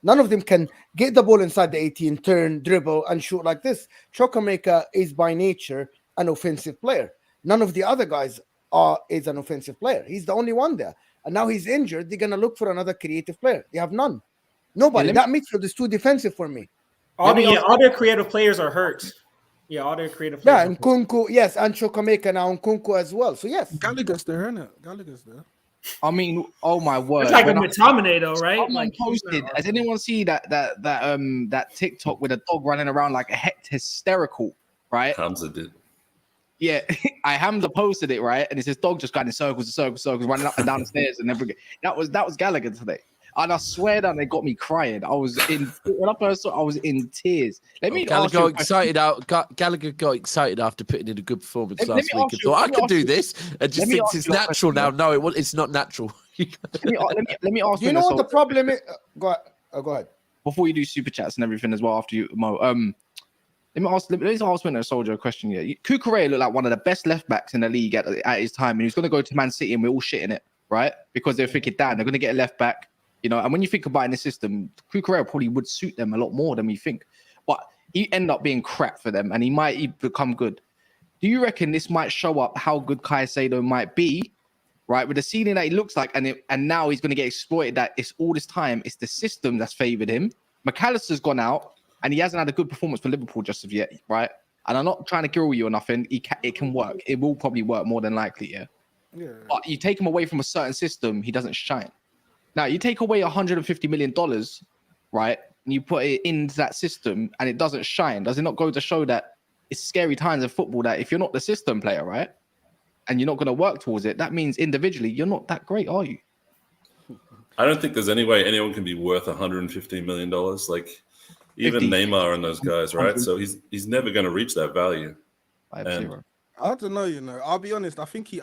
None of them can get the ball inside the 18, turn, dribble, and shoot like this. Chukwuemeka is by nature an offensive player. None of the other guys is an offensive player. He's the only one there. And now he's injured. They're going to look for another creative player. They have none. Nobody. That midfield is too defensive for me. All their creative players are hurt. Yeah, all their creative Yeah, players. and Kunku, yes, and Chukwuemeka now, and Kunku as well. So yes, Gallagher's there, isn't it? Gallagher's there. I mean, oh my word! It's like a When McTominay though, right? someone Like he's not posted, has Arsenal. anyone see that TikTok with a dog running around like a hysterical, right? Hamza did. Yeah, Hamza posted it, right, and it's his dog just going in circles, running up and down the stairs and everything. That was Gallagher today, and I swear that they got me crying. I was in when I first saw, I was in tears. Let me ask Gallagher you a got excited Gallagher got excited after putting in a good performance Let me last week ask and you- thought, I let me could ask do you- this, and just let me thinks ask it's you a natural question, now. No, it's not natural. let me ask do you know what the problem is? Go ahead. before you do super chats and everything as well after you, Mo. Let me ask Winter Soldier a question here. Cucurella looked like one of the best left backs in the league at his time, and he's going to go to Man City, and we're all shitting it, right? Because they're thinking, damn, they're going to get a left back, you know. And when you think about it in the system, Cucurella probably would suit them a lot more than we think. But he end up being crap for them, and he might become good. Do you reckon this might show up how good Caicedo might be, right? With the ceiling that he looks like, and now he's going to get exploited. That it's all this time, it's the system that's favoured him. McAllister's gone out. And he hasn't had a good performance for Liverpool just of yet, right? And I'm not trying to grill you or nothing. It can work. It will probably work more than likely, yeah. Yeah. But you take him away from a certain system, he doesn't shine. Now you take away $150 million, right? And you put it into that system, and it doesn't shine. Does it not go to show that it's scary times in football? That if you're not the system player, right, and you're not going to work towards it, that means individually you're not that great, are you? I don't think there's any way anyone can be worth $115 million. Like even 50. Neymar and those guys, right? So he's never going to reach that value. 5-0. I don't know, you know. I'll be honest. I think he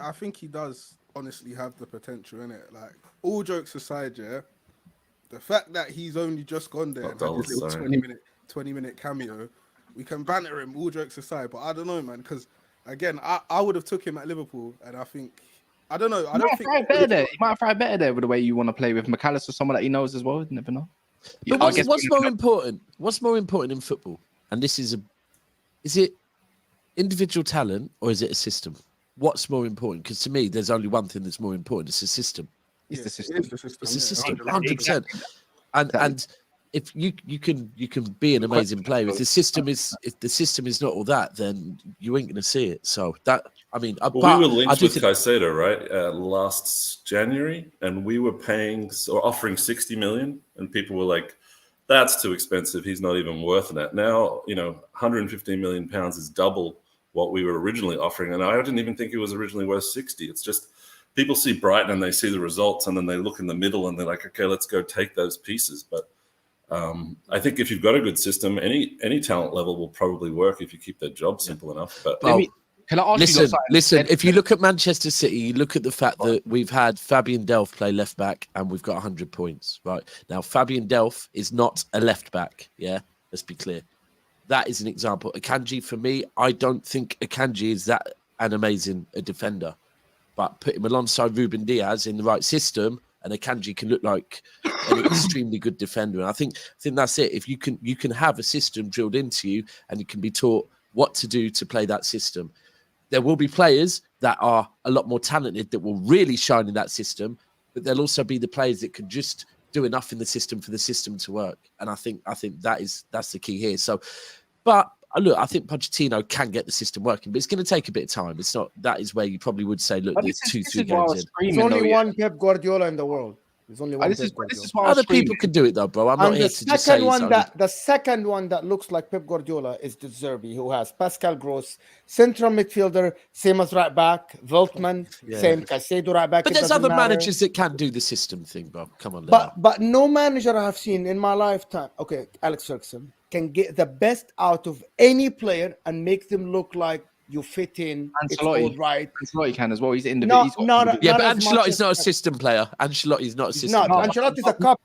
does honestly have the potential in it. Like all jokes aside, yeah. The fact that he's only just gone there and had this little 20-minute cameo, we can banter him. All jokes aside, but I don't know, man. Because again, I would have took him at Liverpool, and I think I don't know. I don't think He might have tried better there with the way you want to play with McAllister, someone that he knows as well. You never know. But I guess what's we more know. important? What's more important in football? And this is it individual talent or is it a system? What's more important? Because to me, there's only one thing that's more important. It's a system. It's the system. It is the system. It's a yeah, system, 100%. 100%. And if you can be an amazing player, if the system is not all that, then you ain't gonna see it. So that We were linked with Caicedo, right, last January, and we were offering 60 million, and people were like, "That's too expensive. He's not even worth that." Now, 115 million pounds is double what we were originally offering, and I didn't even think it was originally worth 60. It's just people see Brighton and they see the results, and then they look in the middle and they're like, "Okay, let's go take those pieces." But I think if you've got a good system, any talent level will probably work if you keep their job simple enough. But Can I ask you listen. If you look at Manchester City, you look at the fact that we've had Fabian Delph play left back, and we've got 100 points. Right now, Fabian Delph is not a left back. Yeah, let's be clear. That is an example. Akanji, for me, I don't think Akanji is that an amazing a defender, but put him alongside Ruben Diaz in the right system, and Akanji can look like an extremely good defender. And I think that's it. If you can have a system drilled into you, and you can be taught what to do to play that system. There will be players that are a lot more talented that will really shine in that system, but there'll also be the players that can just do enough in the system for the system to work. And I think that's the key here. So, but look, I think Pochettino can get the system working, but it's going to take a bit of time. It's not. That is where you probably would say, look, there's 2-3 games in. There's only one Pep Guardiola in the world. There's only one. This is why Other people can do it though, bro. I'm not here to just say the second one that looks like Pep Guardiola is De Zerbi, who has Pascal Gross, central midfielder, same as right back, Veltman, same Caicedo right back. But there's other managers that can do the system thing, bro. Come on, but no manager I have seen in my lifetime. Okay, Alex Ferguson can get the best out of any player and make them look like you fit in. It's all right. Ancelotti can as well. He's individual. But Ancelotti's not a system player. Ancelotti's not a system player. Ancelotti's a cup.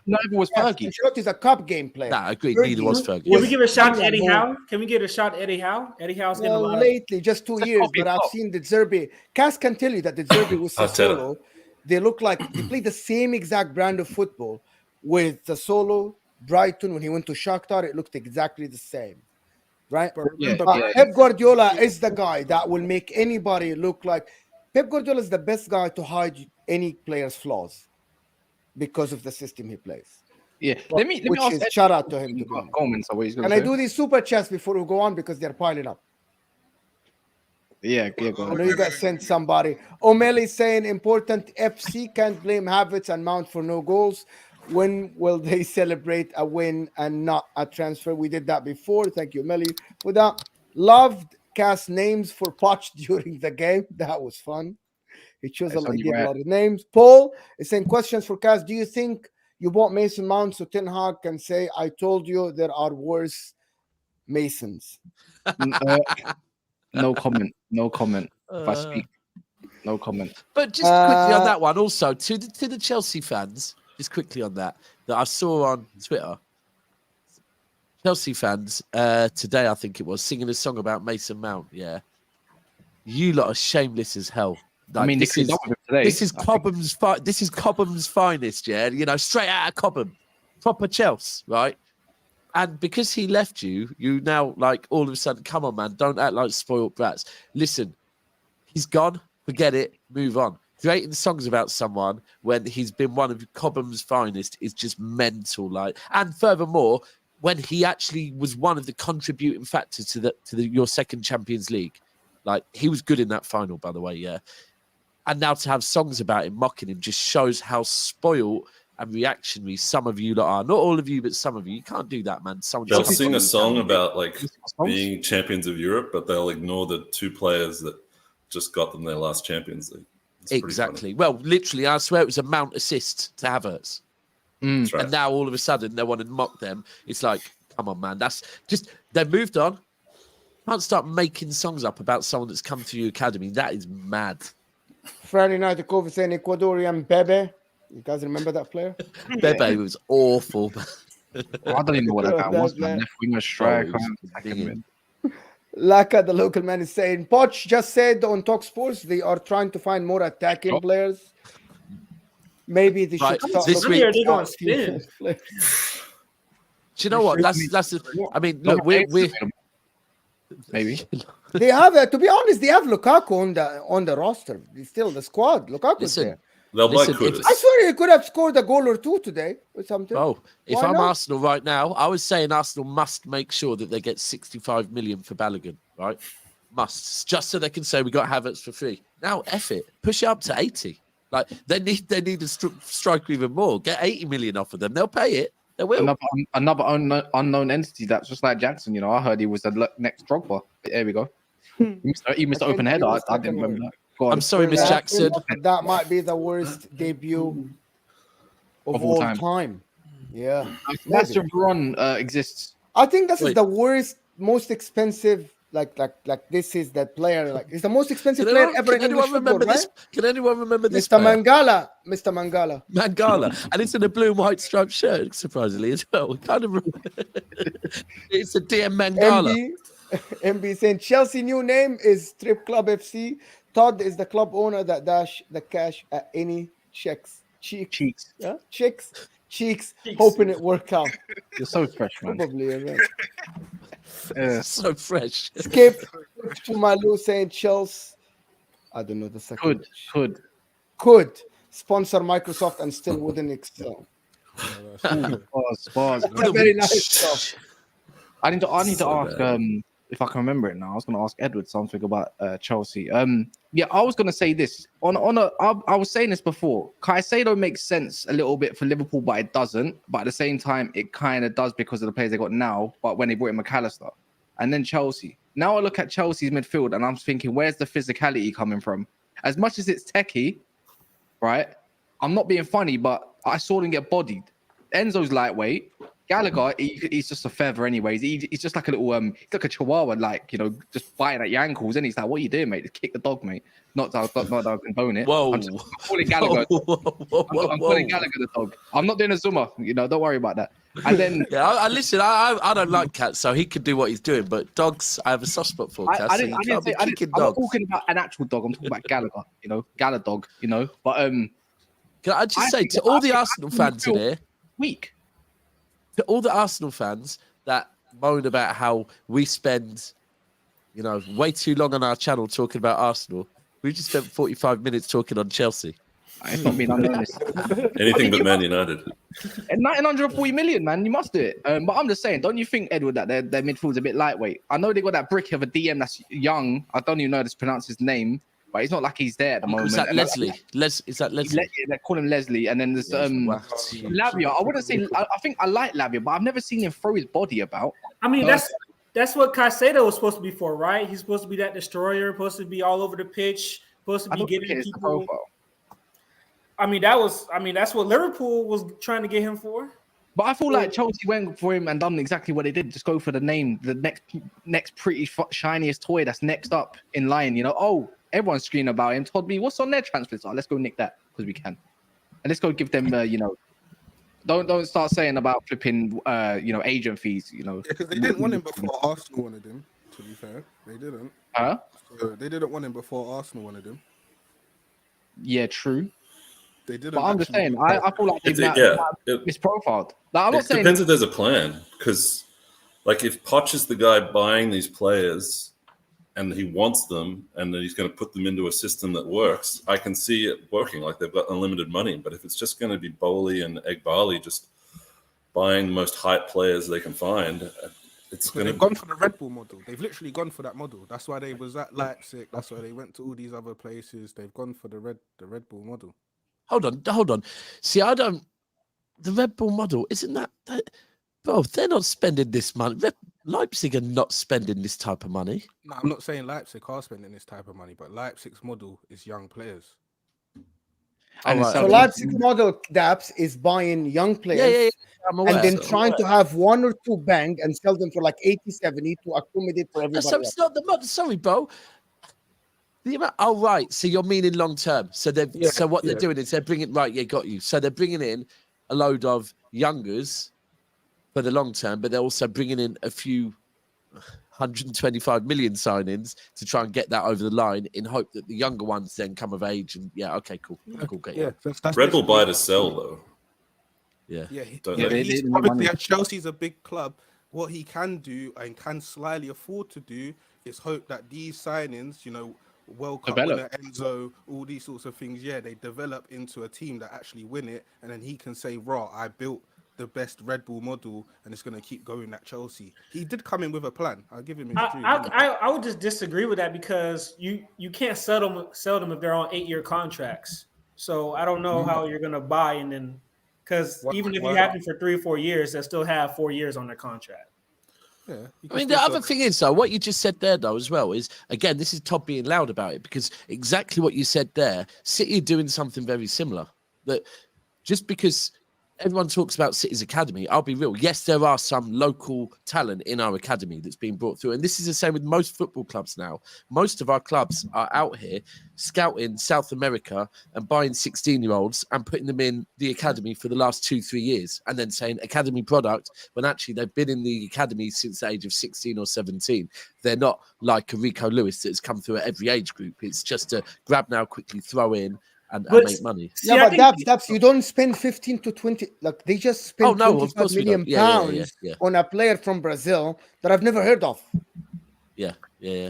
Neither was Fergie. Ancelotti's a cup game player. Nah, I agree. Neither was Fergie. Can we give a shot to Eddie Howe? Can we get a shot to Eddie Howe? Eddie Howe's getting a lot lately, just 2 years, but I've seen De Zerbi. Cass can tell you that De Zerbi with Sassuolo, they look like they play the same exact brand of football with Sassuolo, Brighton. When he went to Shakhtar, it looked exactly the same. Right? Pep Guardiola is the guy that will make anybody look like Pep Guardiola is the best guy to hide any player's flaws because of the system he plays. Yeah. Let me Which ask is Ed shout out to him, to be honest. comments. So what he's Can gonna I say? do these super chats before we go on because they're piling up? Yeah, go I on. know you guys sent somebody. O'Malley saying important FC can't blame Havertz and Mount for no goals. When will they celebrate a win and not a transfer? We did that before. Thank you, O'Malley, for that. Loved cast names for Poch during the game. That was fun. He chose It's he only gave a right. lot of names. Paul is saying questions for Cass. Do you think you bought Mason Mount so Ten Hag can say, I told you there are worse Masons? No comment. No comment. If I Uh, speak, no comment. But just quickly on Uh, that one, also to the Chelsea fans, just quickly on that I saw on Twitter. Chelsea fans today, I think it was, singing a song about Mason Mount. Yeah, you lot are shameless as hell. Like, I mean, this is today. this is Cobham's this is Cobham's finest. Yeah, you know, straight out of Cobham, proper Chelsea, right? And because he left you, you now like all of a sudden, come on, man, don't act like spoiled brats. Listen, he's gone. Forget it. Move on. Creating songs about someone when he's been one of Cobham's finest is just mental. Like, and furthermore, when he actually was one of the contributing factors to your second Champions League, like he was good in that final, by the way. Yeah, and now to have songs about him, mocking him, just shows how spoiled and reactionary some of you lot are. Not all of you, but some of you. You can't do that, man. They'll sing a song about like Songs? being champions of Europe, but they'll ignore the two players that just got them their last Champions League. It's pretty Exactly. Well, literally, I swear it was a Mount assist to Havertz. funny. That's right. And now all of a sudden they want to mock them. It's like, come on, man. That's just, they've moved on. Can't start making songs up about someone that's come through your academy. That is mad. Friday night, the COVID saying Ecuadorian Bebe. You guys remember that player? Bebe was awful. I don't even know what that was, man. Left winger striker. Binging. Laka, the local man, is saying Poch just said on Talk Sports they are trying to find more attacking players. Maybe they should Right, start this looking week- They're going at to spin. players. Do you know what? That's I mean, look, we're maybe. They have, to be honest, they have Lukaku on the roster. He's still the squad. Lukaku's Listen, there. They'll buy Listen, Kudus. I swear he could have scored a goal or two today or something. bro, if Why I'm not? Arsenal right now, I was saying Arsenal must make sure that they get 65 million for Balogun, right? Must, just so they can say we got Havertz for free. Now, F it, push it up to 80. Like they need to strike even more. Get 80 million off of them. They'll pay it. They will. Another unknown entity that's just like Jackson. You know, I heard he was the next Drogba. There we go. He missed the I open think head. he I was didn't second remember word. that. Go on. I'm sorry, Miss That- Jackson. That might be the worst debut of Of all all time. time. Yeah. Master Veron exists. I think this is Wait. the worst, most expensive. Like this is that player. Like it's the most expensive Can player anyone, ever can in English anyone football, remember right? this? Can anyone remember this? Mr. player? Mangala. Mr. Mangala. Mangala, and it's in a blue and white striped shirt, surprisingly as well. Kind of, it's a DM Mangala. MB saying Chelsea new name is Strip Club FC. Todd is the club owner that dash the cash at any cheeks. Cheeks. Yeah, cheeks. Hoping it work out. You're so fresh, man. Probably. Right. So fresh. Skip to Malu saying Chelsea. I don't know the second. Could sponsor Microsoft and still wouldn't excel. Bars. Very nice stuff. I need to ask bad. if I can remember it now. I was going to ask Edward something about Chelsea. Yeah, I was going to say this I was saying this before. Caicedo makes sense a little bit for Liverpool, but it doesn't. But at the same time, it kind of does because of the players they got now. But when they brought in McAllister, and then Chelsea. Now I look at Chelsea's midfield and I'm thinking, where's the physicality coming from? As much as it's techie, right? I'm not being funny, but I saw them get bodied. Enzo's lightweight. Gallagher, he's just a feather anyways. He's just like a little, he's like a chihuahua, like, you know, just biting at your ankles. And he's like, what are you doing, mate? Just kick the dog, mate. Not that I condone it. Whoa. I'm calling Gallagher. I'm calling Whoa. Gallagher the dog. I'm not doing a zoomer, you know, don't worry about that. And then Yeah, I listen. I don't like cats, so he can do what he's doing. But dogs, I have a soft spot for cats. I'm not talking about an actual dog. I'm talking about Gallagher, you know, Gallagher dog, you know. But Can I just say think- to all I the think Arsenal Arsenal fans in feel- here, weak. to all the Arsenal fans that moan about how we spend, you know, way too long on our channel talking about Arsenal, we just spent 45 minutes talking on Chelsea. It's not being honest. Anything but Man United. And 940 million, man, you must do it. But I'm just saying, don't you think, Edward, that their midfield's a bit lightweight? I know they got that brick of a DM that's young. I don't even know how to pronounce his name, but it's not like he's there at the moment. Is that And Leslie? Is that Leslie? They call him Leslie, and then there's Lavia. I wouldn't say. I think I like Lavia, but I've never seen him throw his body about. I mean, that's what Caicedo was supposed to be for, right? He's supposed to be that destroyer, supposed to be all over the pitch, supposed to be getting people. I mean, that's what Liverpool was trying to get him for. But I feel like Chelsea went for him and done exactly what they did. Just go for the name, the next pretty shiniest toy that's next up in line. You know, oh, everyone's screaming about him. Told me, what's on their transfers? Oh, let's go nick that because we can, and let's go give them, don't start saying about flipping, agent fees. You know, Yeah, because they didn't want him before Arsenal wanted him. To be fair, they didn't. Huh? So they didn't want him before Arsenal wanted him. Yeah, true. They didn't. But I'm just saying, I feel like It's misprofiled. Like, I'm not It saying depends if there's a plan, because like if Poch is the guy buying these players and he wants them and then he's going to put them into a system that works, I can see it working. Like they've got unlimited money. But if it's just going to be Bowley and Egbali just buying the most hype players they can find, it's going to. They've gone for the Red Bull model. They've literally gone for that model. That's why they was at Leipzig. That's why they went to all these other places. They've gone for the Red Bull model. Hold on. See, the Red Bull model, isn't that bro, they're not spending this money. Leipzig are not spending this type of money. No, I'm not saying Leipzig are spending this type of money, but Leipzig's model is young players. So Leipzig model, Daps, is buying young players I'm aware. and then trying to have one or two bang and sell them for like 80, 70 to accommodate for everybody So else. it's not the model. Sorry, bro. Right. So you're meaning long term. So they're doing is they're bringing got you. So they're bringing in a load of youngers for the long term, but they're also bringing in a few 125 million signings to try and get that over the line in hope that the younger ones then come of age. And cool. That's Red Bull buy to sell though. Obviously, Chelsea's a big club. What he can do and can slyly afford to do is hope that these signings, World Cup winner Enzo, all these sorts of things, they develop into a team that actually win it, and then he can say, I built the best Red Bull model, and it's going to keep going at Chelsea. He did come in with a plan. I'll give him his due. I would just disagree with that because you can't sell them if they're on 8-year contracts. So I don't know how you're going to buy and then because even if you have them for 3 or 4 years, they still have 4 years on their contract. Yeah, I mean, the other thing is, though, what you just said there, though, as well, is, again, this is Todd being loud about it, because exactly what you said there, City are doing something very similar. That just because everyone talks about City's academy, I'll be real. Yes, there are some local talent in our academy that's being brought through. And this is the same with most football clubs now. Most of our clubs are out here scouting South America and buying 16-year-olds and putting them in the academy for the last 2-3 years and then saying academy product when actually they've been in the academy since the age of 16 or 17. They're not like a Rico Lewis that's come through at every age group. It's just a grab now, quickly throw in and make money. Yeah, but Daps, you don't spend 15 to 20. Like they just spend 25 million pounds on a player from Brazil that I've never heard of. Yeah.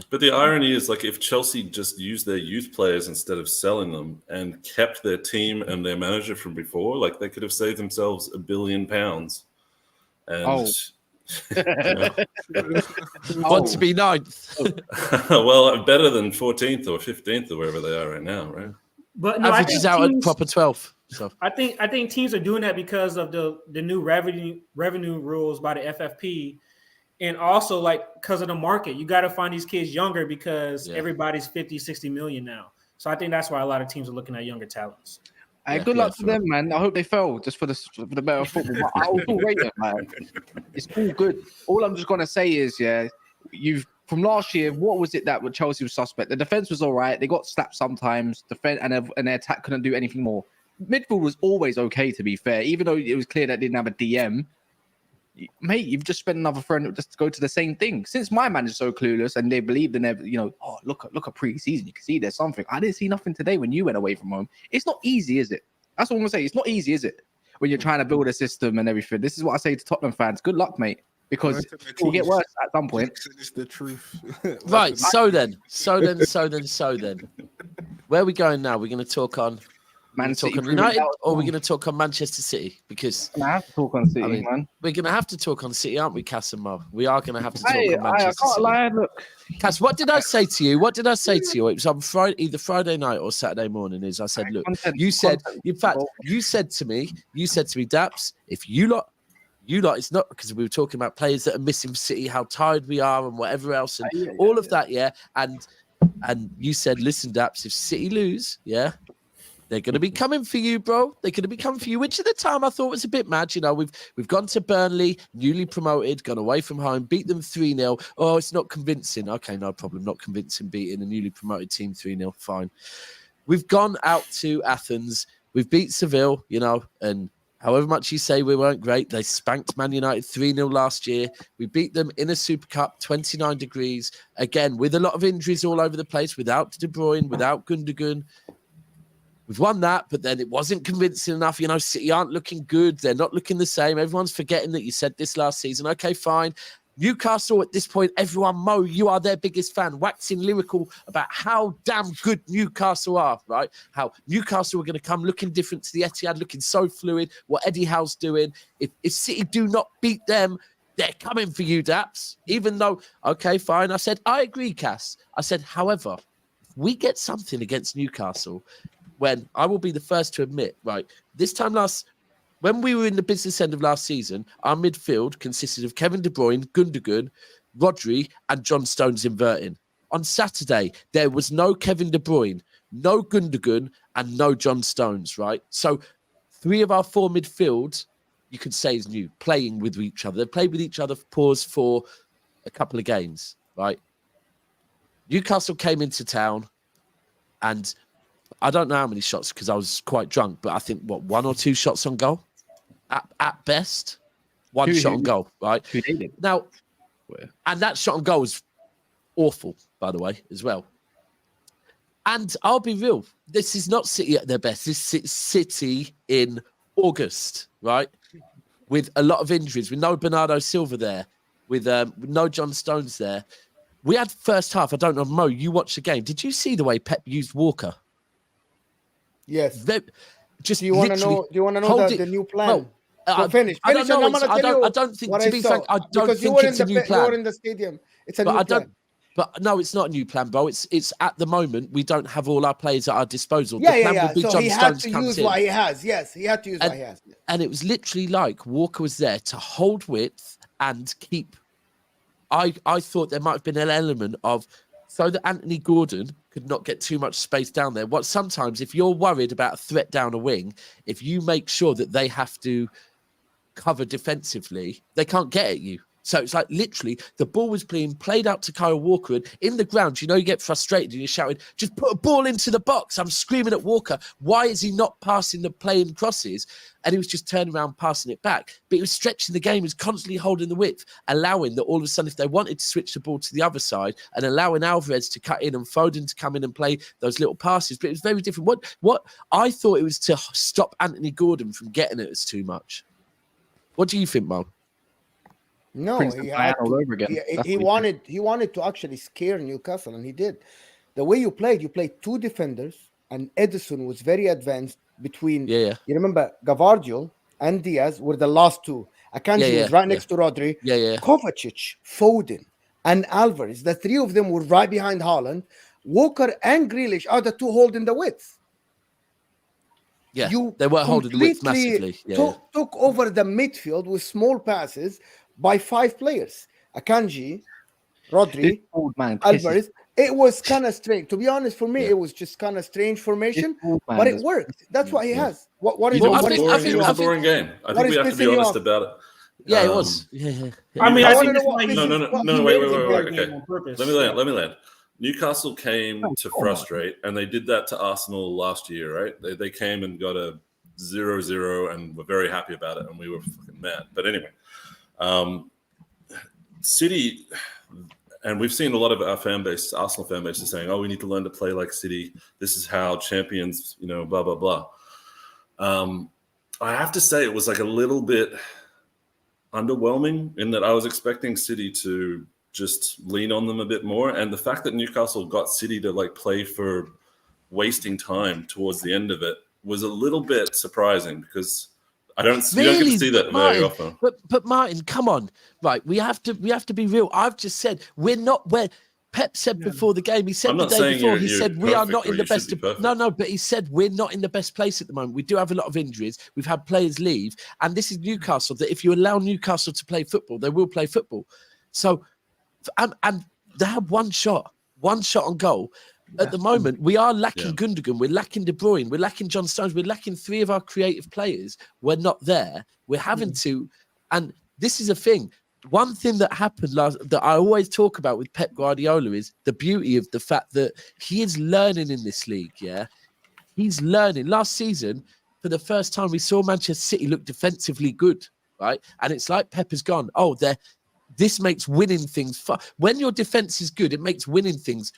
But the irony is, like, if Chelsea just used their youth players instead of selling them and kept their team and their manager from before, like, they could have saved themselves £1 billion. And want to be ninth. Well, better than 14th or 15th or wherever they are right now, right? But no, average is out at proper 12th. So I think teams are doing that because of the new revenue rules by the FFP, and also like because of the market. You got to find these kids younger because everybody's 50, 60 million now. So I think that's why a lot of teams are looking at younger talents. Good luck to them, man. I hope they fail just for the better football. But I'll still rate it, man. It's all good. All I'm just gonna say is, from last year, what was it that Chelsea was suspect? The defense was all right. They got slapped sometimes. And their attack couldn't do anything more. Midfield was always okay, to be fair. Even though it was clear that they didn't have a DM, mate, you've just spent another friend just to go to the same thing. Since my man is so clueless and they believe in their, look at pre-season, you can see there's something. I didn't see nothing today when you went away from home. It's not easy, is it? That's what I'm gonna say. It's not easy, is it? When you're trying to build a system and everything. This is what I say to Tottenham fans. Good luck, mate. Because it will get worse at some point. It's the truth. Right. So then. Where are we going now? We're going to talk on Man talk City on proving United, out. or we're going to talk on Manchester City? Because I have to talk on City, I mean, man. we're going to have to talk on City, aren't we, Cass and Mo? We are going to have to talk I on Manchester can't City. lie. Look, Cass, what did I say to you? What did I say to you? It was on Friday, either Friday night or Saturday morning. Is I said, look, you said, in fact, you said to me, Daps, if you lot, it's not because we were talking about players that are missing City, how tired we are, and whatever else, and all of that, yeah. And you said, listen, Daps, if City lose, yeah, they're going to be coming for you, bro. They're going to be coming for you, which at the time I thought was a bit mad. You know, we've gone to Burnley, newly promoted, gone away from home, beat them 3-0. Oh, it's not convincing. Okay, no problem. Not convincing beating a newly promoted team 3-0. Fine. We've gone out to Athens. We've beat Seville, you know, and however much you say we weren't great, they spanked Man United 3-0 last year. We beat them in a Super Cup, 29 degrees. Again, with a lot of injuries all over the place, without De Bruyne, without Gundogan. We've won that, but then it wasn't convincing enough. You know, City aren't looking good. They're not looking the same. Everyone's forgetting that you said this last season. Okay, fine. Newcastle at this point, everyone, Mo, you are their biggest fan, waxing lyrical about how damn good Newcastle are, right? How Newcastle are going to come looking different to the Etihad, looking so fluid, what Eddie Howe's doing. If City do not beat them, they're coming for you, Daps. Even though, okay, fine. I said, I agree, Cass. I said, however, if we get something against Newcastle, when I will be the first to admit, right, when we were in the business end of last season, our midfield consisted of Kevin De Bruyne, Gundogan, Rodri, and John Stones inverting. On Saturday, there was no Kevin De Bruyne, no Gundogan, and no John Stones, right? So 3 of our 4 midfield, you could say, is new, playing with each other. They played with each other for a couple of games, right? Newcastle came into town, and I don't know how many shots because I was quite drunk, but I think, 1 or 2 shots on goal? At best, 1 shot on goal, right? Now, and that shot on goal was awful, by the way, as well. And I'll be real, this is not City at their best. This is City in August, right? With a lot of injuries, with no Bernardo Silva there, with no John Stones there. We had first half, I don't know, Mo, you watched the game. Did you see the way Pep used Walker? Yes. Do you want to know the new plan? Finish. I don't know. I don't think, to be frank, I don't think it's a new plan. You were in the stadium. It's a new plan. But no, it's not a new plan, bro. It's at the moment we don't have all our players at our disposal. Yeah. So he had to use what he has. Yes, he had to use what he has. And it was literally like Walker was there to hold width and keep. I thought there might have been an element of so that Anthony Gordon could not get too much space down there. What sometimes, if you're worried about a threat down a wing, if you make sure that they have to cover defensively, they can't get at you. So it's like literally the ball was being played out to Kyle Walker, and in the ground, you know, you get frustrated and you're shouting, just put a ball into the box. I'm screaming at Walker. Why is he not passing the playing crosses? And he was just turning around, passing it back. But he was stretching the game. He was constantly holding the width, allowing that all of a sudden, if they wanted to switch the ball to the other side and allowing Alvarez to cut in and Foden to come in and play those little passes. But it was very different. What I thought it was to stop Anthony Gordon from getting at us too much. What do you think, Mo? No, he wanted to actually scare Newcastle, and he did. The way you played 2 defenders, and Edison was very advanced between. Yeah. You remember Gavardio and Diaz were the last 2. Akanji was right next to Rodri. Yeah. Kovacic, Foden, and Alvarez. The 3 of them were right behind Haaland. Walker and Grealish are the 2 holding the width. Yeah, they were holding the width massively. Took over the midfield with small passes by 5 players. Akanji, Rodri, Alvarez. It was kind of strange. To be honest, for me, it was just kind of strange formation, but it worked. That's what he has. What is it? It was a boring game. I think we have to be honest about it. Yeah, it was. Yeah. I mean, I think no, wait. Okay. Let me land. Newcastle came to frustrate, and they did that to Arsenal last year, right? They came and got a 0-0 and were very happy about it, and we were fucking mad. But anyway, City, and we've seen a lot of our fan base, Arsenal fan base, is saying, "Oh, we need to learn to play like City. This is how champions, blah blah blah." I have to say, it was like a little bit underwhelming in that I was expecting City to just lean on them a bit more, and the fact that Newcastle got City to like play for wasting time towards the end of it was a little bit surprising because you don't get Really? to see that very often. But Martin, come on, right? We have to be real. I've just said we're not where Pep said before the game. He said I'm the not day saying before. you're- He you're said we are perfect not or in the you should best. be perfect. No, but he said we're not in the best place at the moment. We do have a lot of injuries. We've had players leave, and this is Newcastle. That if you allow Newcastle to play football, they will play football. So, and they have one shot on goal. At the moment, we are lacking Gundogan, we're lacking De Bruyne, we're lacking John Stones, we're lacking 3 of our creative players. We're not there. We're having to, and this is a thing. One thing that happened that I always talk about with Pep Guardiola is the beauty of the fact that he is learning in this league. Yeah, he's learning. Last season, for the first time, we saw Manchester City look defensively good, right? And it's like Pep has gone, this makes winning things fun. When your defense is good, it makes winning things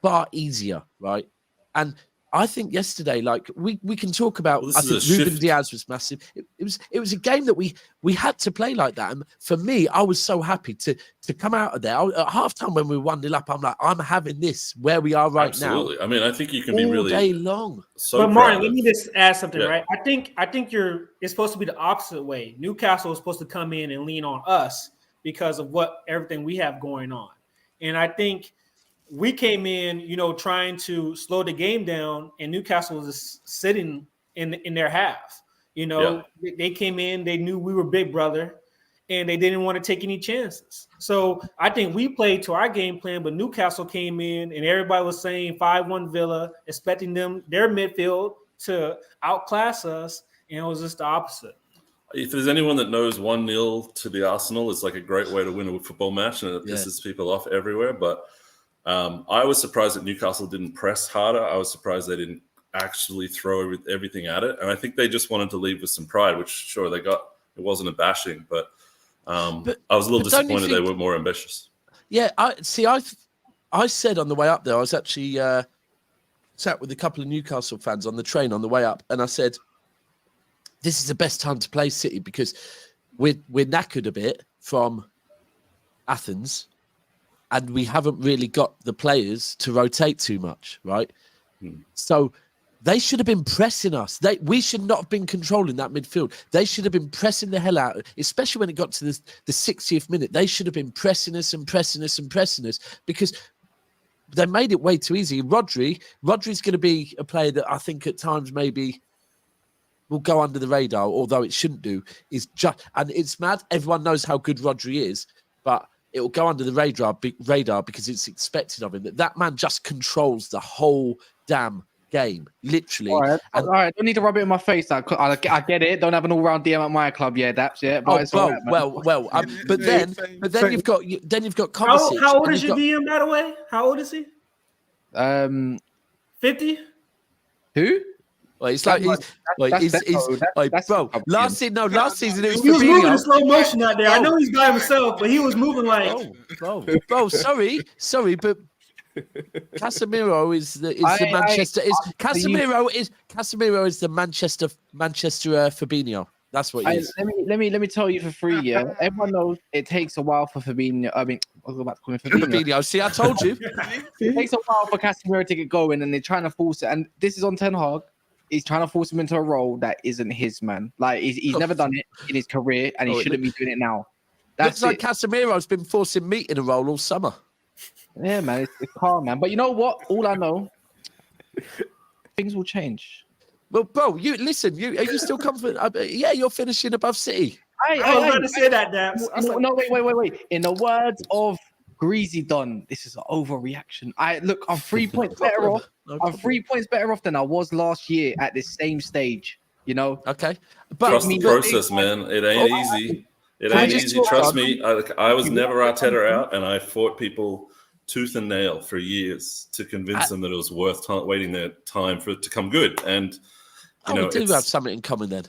far easier, right? And I think yesterday, like we can talk about. Well, I this is think a Ruben shift. Diaz was massive. It was a game that we had to play like that. And for me, I was so happy to come out of there. At halftime when we were 1-0 up, I'm like, I'm having this where we are right Absolutely. now. I mean, I think you can be all really day long. so But Martin, proud let of- me just add something, Yeah. right? I think it's supposed to be the opposite way. Newcastle is supposed to come in and lean on us because of everything we have going on. And I think we came in, trying to slow the game down, and Newcastle was just sitting in their half. They came in, they knew we were big brother, and they didn't want to take any chances. So I think we played to our game plan, but Newcastle came in, and everybody was saying 5-1 Villa, expecting their midfield to outclass us, and it was just the opposite. If there's anyone that knows 1-0 to the Arsenal is like a great way to win a football match, and it pisses people off everywhere. But I was surprised that Newcastle didn't press harder. I was surprised they didn't actually throw everything at it. And I think they just wanted to leave with some pride, which sure they got. It wasn't a bashing, but I was a little disappointed they were more ambitious. Yeah, I said on the way up there, I was actually sat with a couple of Newcastle fans on the train on the way up, and I said, this is the best time to play City because we're knackered a bit from Athens, and we haven't really got the players to rotate too much, right? So they should have been pressing us. We should not have been controlling that midfield. They should have been pressing the hell out, especially when it got to the 60th minute. They should have been pressing us because they made it way too easy. Rodri's going to be a player that I think at times maybe will go under the radar, although it shouldn't do. And it's mad. Everyone knows how good Rodri is, but it will go under the radar because it's expected of him. That man just controls the whole damn game, literally. All right. Don't need to rub it in my face. I get it. Don't have an all-round DM at my club, Daps. Yeah, but it's all right, man. But then you've got Kovacic. How old is your DM, by the way? How old is he? 50? Who? Well, it's like last season it was He was moving in Fabinho. slow motion out there. I know he's by himself, but he was moving like. Bro, sorry, but Casemiro is the Manchester. Casemiro is the Manchester Fabinho. That's what he is. Let me tell you for free. Yeah, everyone knows it takes a while for Fabinho. I mean, I was about to call him Fabinho. See, I told you. It takes a while for Casemiro to get going, and they're trying to force it. And this is on Ten Hag. He's trying to force him into a role that isn't his, man. Like he's never done it in his career, and he shouldn't be doing it now. Looks like Casemiro's been forcing meat in a role all summer. Yeah, man, it's calm, man. But you know what? All I know, things will change. Well, bro, are you still confident? Yeah, you're finishing above City. I was going to say that, Daps. No, wait. In the words of Greasy Don, this is an overreaction. I'm 3 points better off. I'm 3 points better off than I was last year at this same stage. Okay, but trust the process, man. It ain't easy. It ain't easy. Trust me. I was never Arteta out, and I fought people tooth and nail for years to convince them that it was worth waiting their time for it to come good. And we do have something in common then.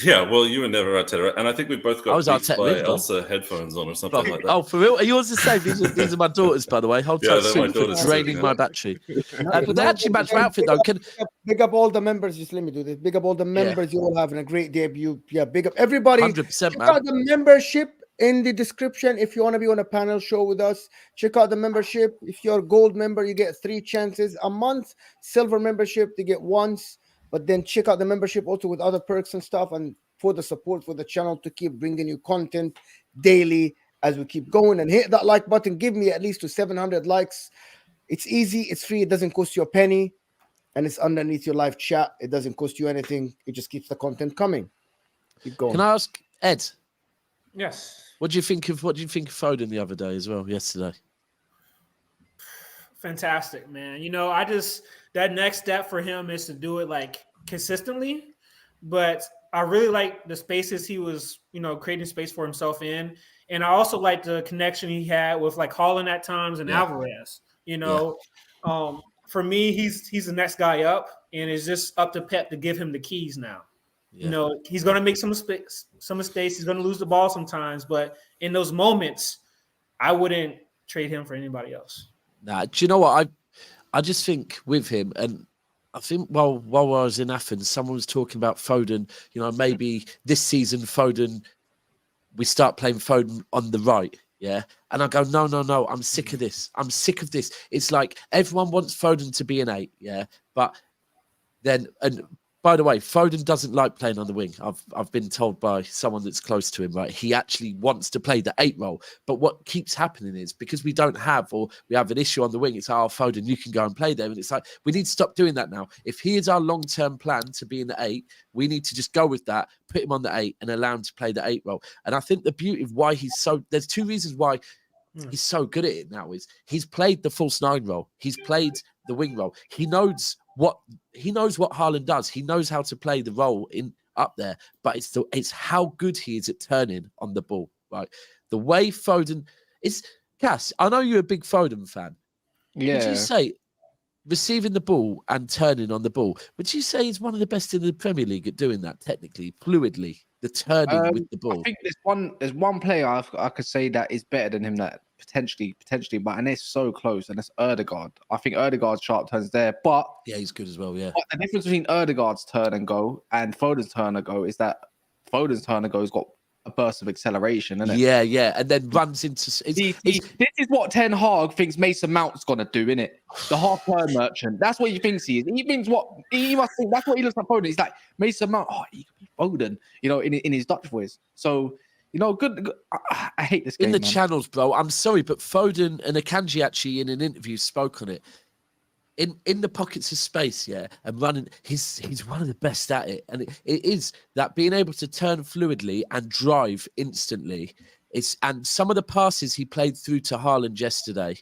Yeah, well, you were never Arteta, and I think we both got Beats by with, Elsa headphones on or something like that. Oh, for real? Are yours the same? These are my daughters, by the way. Hold tight, soon for draining my battery. But they actually match my outfit, though. Big up all the members. Just let me do this. Big up all the members. You're all having a great debut. Yeah, big up everybody. 100%, Check man. out the membership in the description if you want to be on a panel show with us. Check out the membership. If you're a gold member, you get 3 chances a month. Silver membership, you get once. But then check out the membership also with other perks and stuff, and for the support for the channel to keep bringing you content daily as we keep going. And hit that like button. Give me at least to 700 likes. It's easy. It's free. It doesn't cost you a penny. And it's underneath your live chat. It doesn't cost you anything. It just keeps the content coming. Keep going. Can I ask Ed? Yes. What do you think of Foden the other day as well? Yesterday. Fantastic, man. That next step for him is to do it like consistently. But I really like the spaces he was, creating space for himself in. And I also like the connection he had with like Haaland at times and Alvarez. For me, he's the next guy up, and it's just up to Pep to give him the keys now. Yeah. He's going to make some mistakes. He's going to lose the ball sometimes, but in those moments, I wouldn't trade him for anybody else. Nah, do you know what? I just think with him, and I think while I was in Athens, someone was talking about Foden. Maybe this season Foden, we start playing Foden on the right. Yeah. And I go, no. I'm sick of this. It's like everyone wants Foden to be an 8. Yeah. But then, and by the way, Foden doesn't like playing on the wing. I've been told by someone that's close to him, right? He actually wants to play the 8 role. But what keeps happening is because we have an issue on the wing, it's Foden, you can go and play there. And it's like, we need to stop doing that now. If he is our long-term plan to be in the 8, we need to just go with that, put him on the 8 and allow him to play the 8 role. And I think the beauty of why there's 2 reasons why he's so good at it now is he's played the false 9 role. He's played the wing role. He knows what Haaland does. He knows how to play the role in up there, but it's how good he is at turning on the ball. Right, the way Foden is. Cass, I know you're a big Foden fan. Yeah. Would you say receiving the ball and turning on the ball? Would you say he's one of the best in the Premier League at doing that technically, fluidly, the turning with the ball? I think there's one player I could say that is better than him that potentially, but and it's so close, and it's Ødegaard. I think Ødegaard's sharp turns there, but yeah, he's good as well. Yeah, but the difference between Ødegaard's turn and go and Foden's turn and go is that Foden's turn and go has got a burst of acceleration, isn't it? Yeah, and then runs into. This is what Ten Hag thinks Mason Mount's gonna do, innit? The half-turn merchant. That's what he thinks he is. He thinks he must think. That's what he looks like Foden. He's like Mason Mount. Oh, he could be Foden, in his Dutch voice. So. Good. I hate this game. In the channels, bro. I'm sorry, but Foden and Akanji actually in an interview spoke on it. In the pockets of space, yeah, and running, he's one of the best at it. And it is that being able to turn fluidly and drive instantly. And some of the passes he played through to Haaland yesterday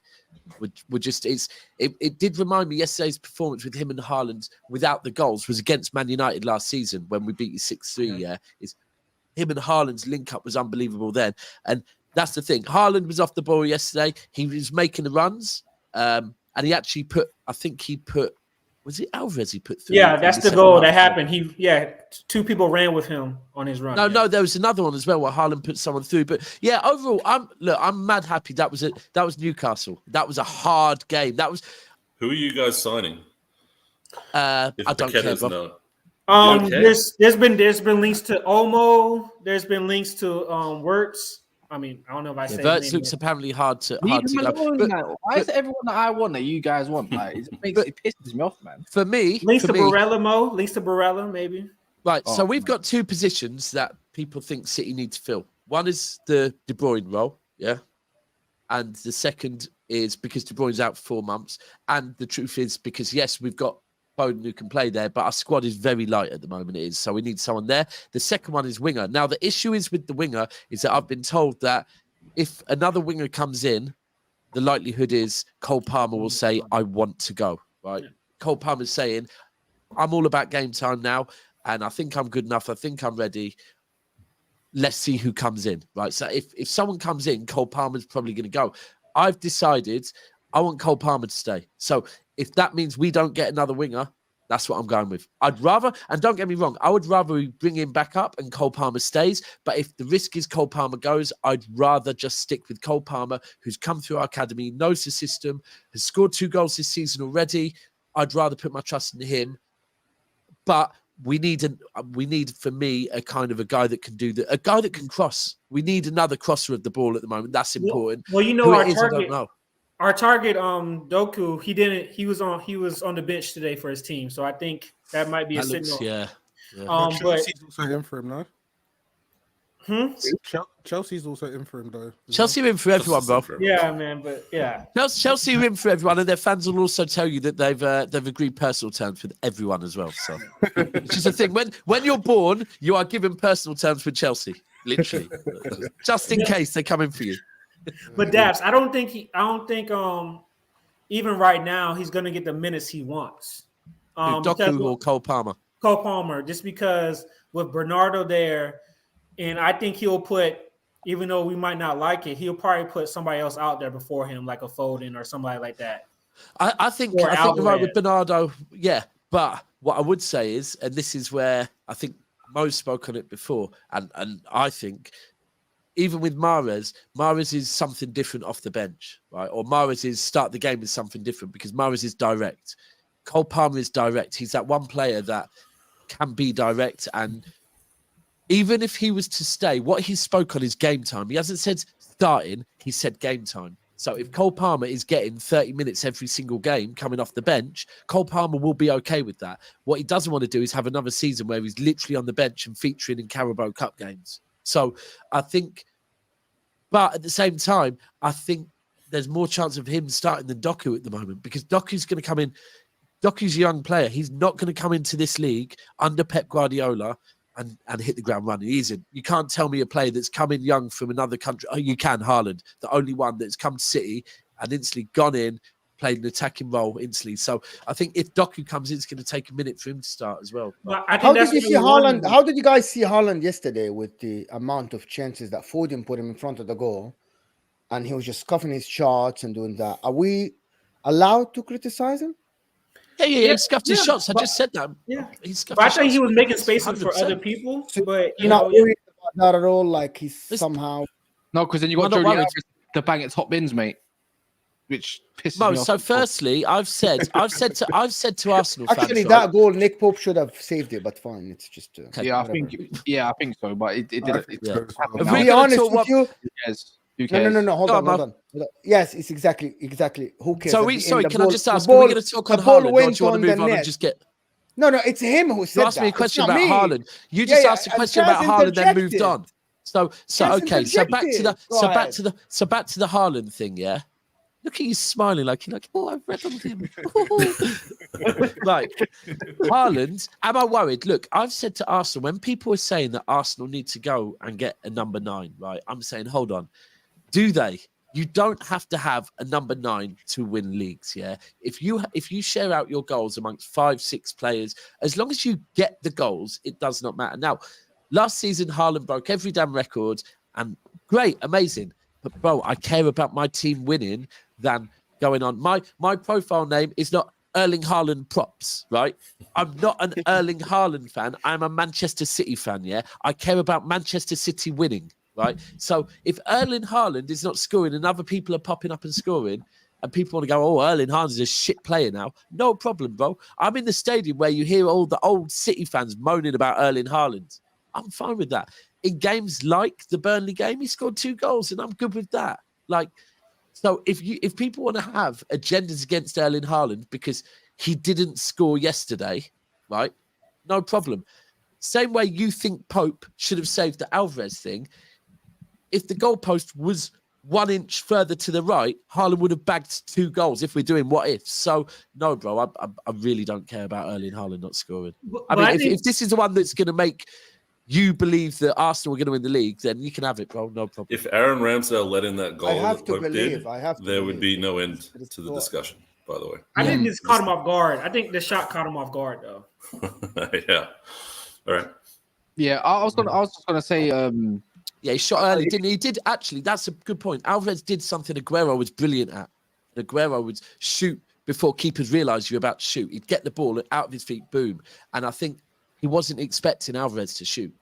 were just it did remind me yesterday's performance with him and Haaland without the goals was against Man United last season when we beat you 6-3. Yeah, him and Haaland's link up was unbelievable then. And that's the thing. Haaland was off the ball yesterday. He was making the runs. And he actually was it Alvarez he put through? Yeah, that's the goal that happened. 2 people ran with him on his run. No, there was another one as well where Haaland put someone through. But yeah, overall, I'm mad happy. That was Newcastle. That was a hard game. Who are you guys signing? I don't care. No. There's been links to Olmo. There's been links to Wirtz. I mean, I don't know if I say Wirtz looks apparently hard to Why is it everyone that I want that you guys want? Like, it pisses me off, man. For me, links to Barella, maybe. Right. So we've got 2 positions that people think City need to fill. One is the De Bruyne role, yeah, and the second is because De Bruyne's out for 4 months, and the truth is because yes, we've got Foden who can play there, but our squad is very light at the moment. So we need someone there. The second one is winger. Now the issue is with the winger is that I've been told that if another winger comes in, the likelihood is Cole Palmer will say, "I want to go." Right? Yeah. Cole Palmer's saying, "I'm all about game time now, and I think I'm good enough. I think I'm ready. Let's see who comes in." Right? So if someone comes in, Cole Palmer's probably going to go. I've decided I want Cole Palmer to stay. So if that means we don't get another winger, that's what I'm going with. I'd rather, and don't get me wrong, I would rather we bring him back up and Cole Palmer stays. But if the risk is Cole Palmer goes, I'd rather just stick with Cole Palmer, who's come through our academy, knows the system, has scored 2 goals this season already. I'd rather put my trust in him. But we need for me a kind of a guy that can a guy that can cross. We need another crosser of the ball at the moment. That's important. Well, our target. I don't know. Our target, Doku, he was on the bench today for his team, so I think that might be a That looks, signal. yeah. But But Chelsea's also in for him, no? hmm? Chelsea's also in for him, though. Chelsea are in for everyone, bro. Yeah, man, but yeah. Chelsea are in for everyone, and their fans will also tell you that they've agreed personal terms with everyone as well. So, which is the thing. When you're born, you are given personal terms with Chelsea, literally, just in case they come in for you. But Daps, I don't think even right now he's gonna get the minutes he wants. Doku or Cole Palmer. Cole Palmer, just because with Bernardo there, and I think he'll put, even though we might not like it, he'll probably put somebody else out there before him, like a Foden or somebody like that. I think you're right with Bernardo, yeah. But what I would say is, and this is where I think Mo spoke on it before, and I think even with Mahrez is something different off the bench, right? Or Mahrez is start the game is something different because Mahrez is direct. Cole Palmer is direct. He's that one player that can be direct, and even if he was to stay, what he spoke on is game time. He hasn't said starting, he said game time. So if Cole Palmer is getting 30 minutes every single game coming off the bench, Cole Palmer will be okay with that. What he doesn't want to do is have another season where he's literally on the bench and featuring in Carabao Cup games. So I think, but at the same time, I think there's more chance of him starting than Doku at the moment because Doku's going to come in. Doku's a young player. He's not going to come into this league under Pep Guardiola and hit the ground running. He isn't. You can't tell me a player that's come in young from another country. Oh, you can, Haaland, the only one that's come to City and instantly gone in, played an attacking role instantly. So I think if Doku comes in, it's going to take a minute for him to start as well. How did you see Haaland? How did you guys see Haaland yesterday with the amount of chances that Foden put him in front of the goal, and he was just scuffing his shots and doing that? Are we allowed to criticize him? Yeah, he scuffed his shots. I just said that. Yeah, but I think he was making spaces for other people. But you're not worried about that at all. Like he's somehow because then you got Jordi Alba to bang at top bins, mate. Which pisses me off. So firstly, I've said to Arsenal. Actually, fans, that goal Nick Pope should have saved it, but fine. It's just I think so, but it did. To be honest with you, yes. No. Hold on. Yes, it's exactly. Who cares? So can I just ask? Are we going to talk on Haaland, or do you want to move on and just get? No, it's him who said that. You asked me a question about Haaland. You just asked a question about Haaland, then moved on. So okay. So back to the Haaland thing. Yeah. Look at you smiling like you're like, oh, I've read on him. Like, Haaland, am I worried? Look, I've said to Arsenal, when people are saying that Arsenal need to go and get a number 9, right? I'm saying, hold on. Do they? You don't have to have a number 9 to win leagues, yeah? If you share out your goals amongst 5-6 players, as long as you get the goals, it does not matter. Now, last season, Haaland broke every damn record, and great, amazing. But, bro, I care about my team winning than going on. My profile name is not Erling Haaland props, right? I'm not an Erling Haaland fan. I'm a Manchester City fan, yeah? I care about Manchester City winning, right? So if Erling Haaland is not scoring and other people are popping up and scoring and people want to go, oh, Erling Haaland is a shit player now, no problem, bro. I'm in the stadium where you hear all the old City fans moaning about Erling Haaland. I'm fine with that. In games like the Burnley game, he scored 2 goals and I'm good with that. Like, so if people want to have agendas against Erling Haaland because he didn't score yesterday, right? No problem. Same way you think Pope should have saved the Alvarez thing. If the goalpost was 1 inch further to the right, Haaland would have bagged 2 goals if we're doing what ifs. So no, bro, I really don't care about Erling Haaland not scoring. If this is the one that's going to make you believe that Arsenal are going to win the league, then you can have it, bro. No problem. If Aaron Ramsdale let in that goal, there would be no end to the discussion, by the way. I think this caught him off guard. I think the shot caught him off guard, though. Yeah. All right. Yeah, I was gonna say, yeah, he shot early, didn't he? He did actually. That's a good point. Alvarez did something Aguero was brilliant at. Aguero would shoot before keepers realised you're about to shoot. He'd get the ball out of his feet, boom. And I think he wasn't expecting Alvarez to shoot.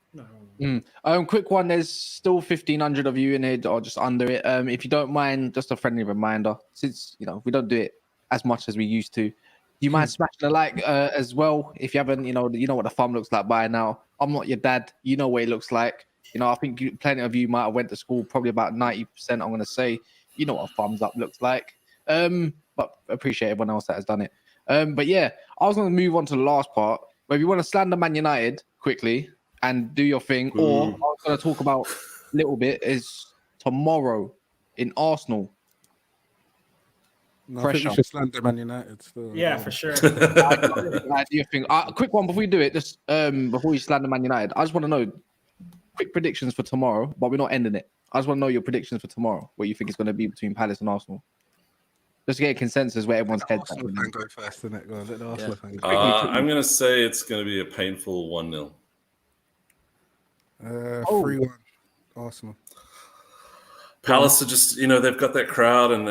Quick one. There's still 1,500 of you in here or just under it. If you don't mind, just a friendly reminder, since we don't do it as much as we used to. Do you mind smashing the like as well? If you haven't, you know what the thumb looks like by now. I'm not your dad. You know what it looks like. I think plenty of you might have went to school. Probably about 90%. I'm gonna say, you know what a thumbs up looks like. But appreciate everyone else that has done it. But yeah, I was going to move on to the last part. Where if you want to slander Man United quickly and do your thing, or I was going to talk about a little bit is tomorrow in Arsenal. No, I think we should slander Man United still. Yeah, for sure. Do your thing. Quick one before we do it. Just before we slander Man United, I just want to know quick predictions for tomorrow. But we're not ending it. I just want to know your predictions for tomorrow. What you think it's going to be between Palace and Arsenal. Just to get a consensus where everyone's heads at. Arsenal fan go first, innit? Go on, let the Arsenal fan go. I'm going to say it's going to be a painful 1-0. 3-1 Arsenal. Palace are just, they've got that crowd, and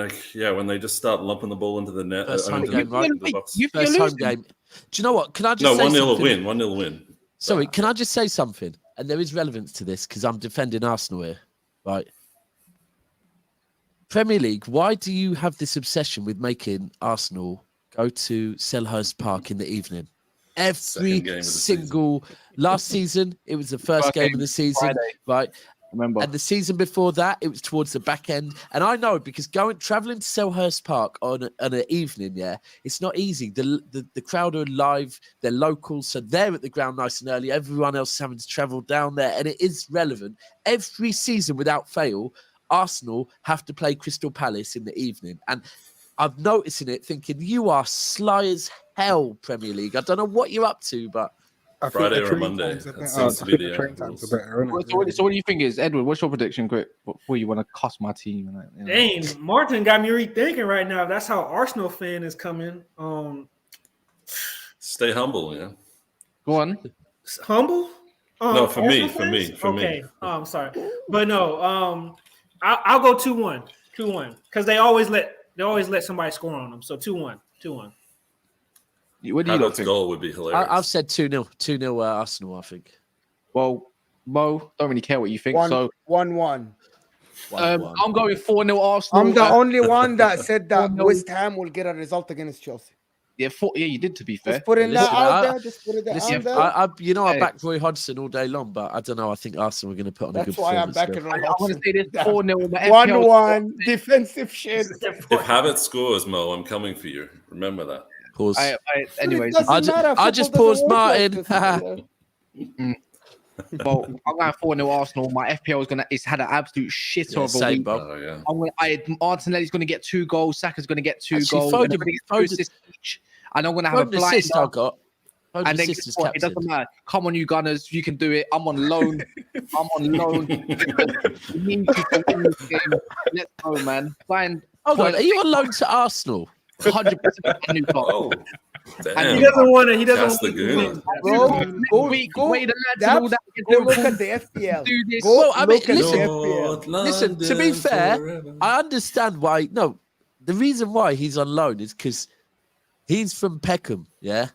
when they just start lumping the ball into the net. First home game, right? First First home game. Do you know what? Can I just say 1-0 something? win. 1-0 win. Sorry, can I just say something? And there is relevance to this because I'm defending Arsenal here, right? Premier League, why do you have this obsession with making Arsenal go to Selhurst Park in the evening? Every single last season, it was the first game of the season, Friday. right? Remember. And the season before that, it was towards the back end. And I know because traveling to Selhurst Park on an evening, it's not easy. The crowd are live, they're local, so they're at the ground nice and early. Everyone else is having to travel down there, and it is relevant. Every season, without fail, Arsenal have to play Crystal Palace in the evening. And I'm noticing it, thinking, you are sly as hell, Premier League. I don't know what you're up to, but... Friday or Monday. That seems to be the train times are better, innit? So what do you think is, Edward, what's your prediction, quick, before you want to cuss my team? Dang, Martin got me rethinking right now. That's how Arsenal fan is coming. Stay humble, yeah. Go on. Humble? No, for me. Okay. I'm sorry. But no, I'll go 2-1. 2-1. Because they always let somebody score on them. So 2-1. 2-1. What do you think? Goal would be hilarious. I've said 2-0. 2-0 Arsenal, I think. Well, Mo, don't really care what you think. 1-1. I'm going 4-0 Arsenal. I'm the only one that said that West Ham will get a result against Chelsea. Yeah, you did, to be fair. Just putting that out there. Just put it out there. I back Roy Hodgson all day long, but I don't know. I think Arsenal are going to put on a good performance. That's why I'm backing Roy I want to say this 4-0. 1-1 defensive shit. If Havertz scores, Mo, I'm coming for you. Remember that. Pause. Anyways, I just paused Martin. Well, I'm going 4-0 Arsenal. My FPL it's had an absolute shit of a week. Martinelli's going to get 2 goals. Saka's going to get 2 goals. And I'm going to have a blind assist I got. And then guess what? It doesn't matter. Come on, you Gunners. You can do it. I'm on loan. You need to win this game. Let's go, man. Hold on. Are you on loan to Arsenal? 100% Newcastle. Damn. He doesn't want to. He doesn't That's the want to. Bro, go look at the FPL. Do this. Well, I mean, look at the listen, to be fair, I understand why. No, the reason why he's on loan is because he's from Peckham, yeah?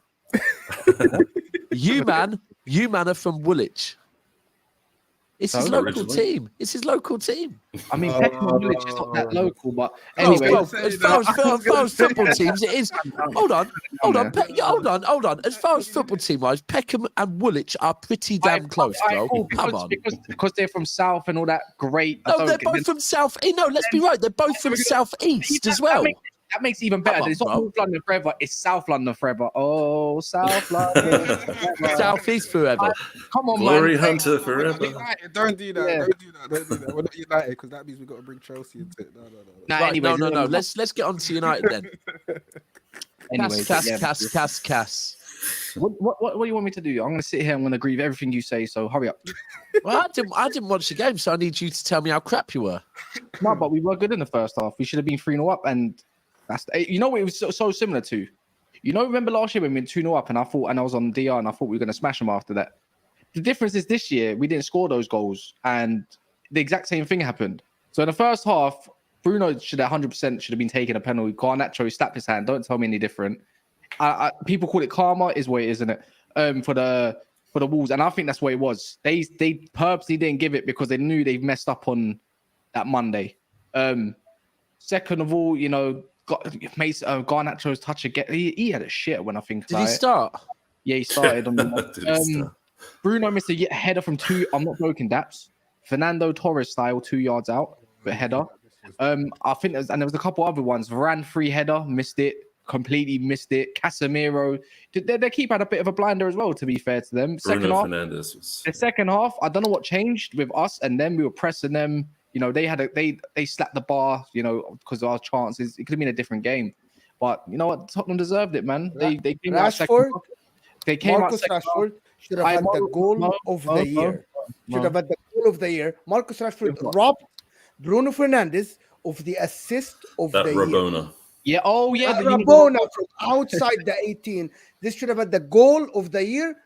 you man are from Woolwich. It's his local team. I mean, Peckham and Woolwich is not that local, but anyway. As far as football teams, it is. Hold on. As far as football team wise, Peckham and Woolwich are pretty damn close, bro. Come on. Because they're from South and all that. Great. No, they're both from South. No, let's be right. They're both from South East as well. That makes it even better. It's not North London forever. It's South London forever. Oh, South London. South East forever. Come on, Glory man. Hunter forever. United, don't do that. Yeah. Don't do that. We're not United because that means we've got to bring Chelsea into it. No. Right, anyways, no. Let's get on to United then. Cass. What do you want me to do? I'm going to sit here. I'm going to agree with everything you say. So hurry up. Well, I didn't watch the game, so I need you to tell me how crap you were. No, but we were good in the first half. We should have been 3-0 up, and that's what it was so similar to. Remember last year when we were 2-0 up, and I was on DR, and I thought we were going to smash them after that. The difference is this year we didn't score those goals, and the exact same thing happened. So in the first half, Bruno should 100% should have been taking a penalty. Garnacho slapped his hand. Don't tell me any different. People call it karma, is what it is, isn't it? For the Wolves, and I think that's what it was. They purposely didn't give it because they knew they messed up on that Monday. Second of all, Garnacho's touch again. He had a shit when I think. Did he start? Yeah, he started on the. Bruno missed a header from 2. I'm not joking, Daps. Fernando Torres style, 2 yards out, but header. I think there was a couple other ones. Varane free header, missed it. Completely missed it. Casemiro, their keeper had a bit of a blinder as well, to be fair to them. Bruno Fernandes was... The second half, I don't know what changed with us, and then we were pressing them. You know, they slapped the bar, you know, because of our chances. It could have been a different game. But you know what? Tottenham deserved it, man. They came out second. They came Marcus out Rashford should have had the goal of the year. Should have had the goal of the year. Marcus Rashford robbed Bruno Fernandes of the assist of the Rabona. year. Yeah, oh yeah. Rabona from outside the 18. This should have had the goal of the year.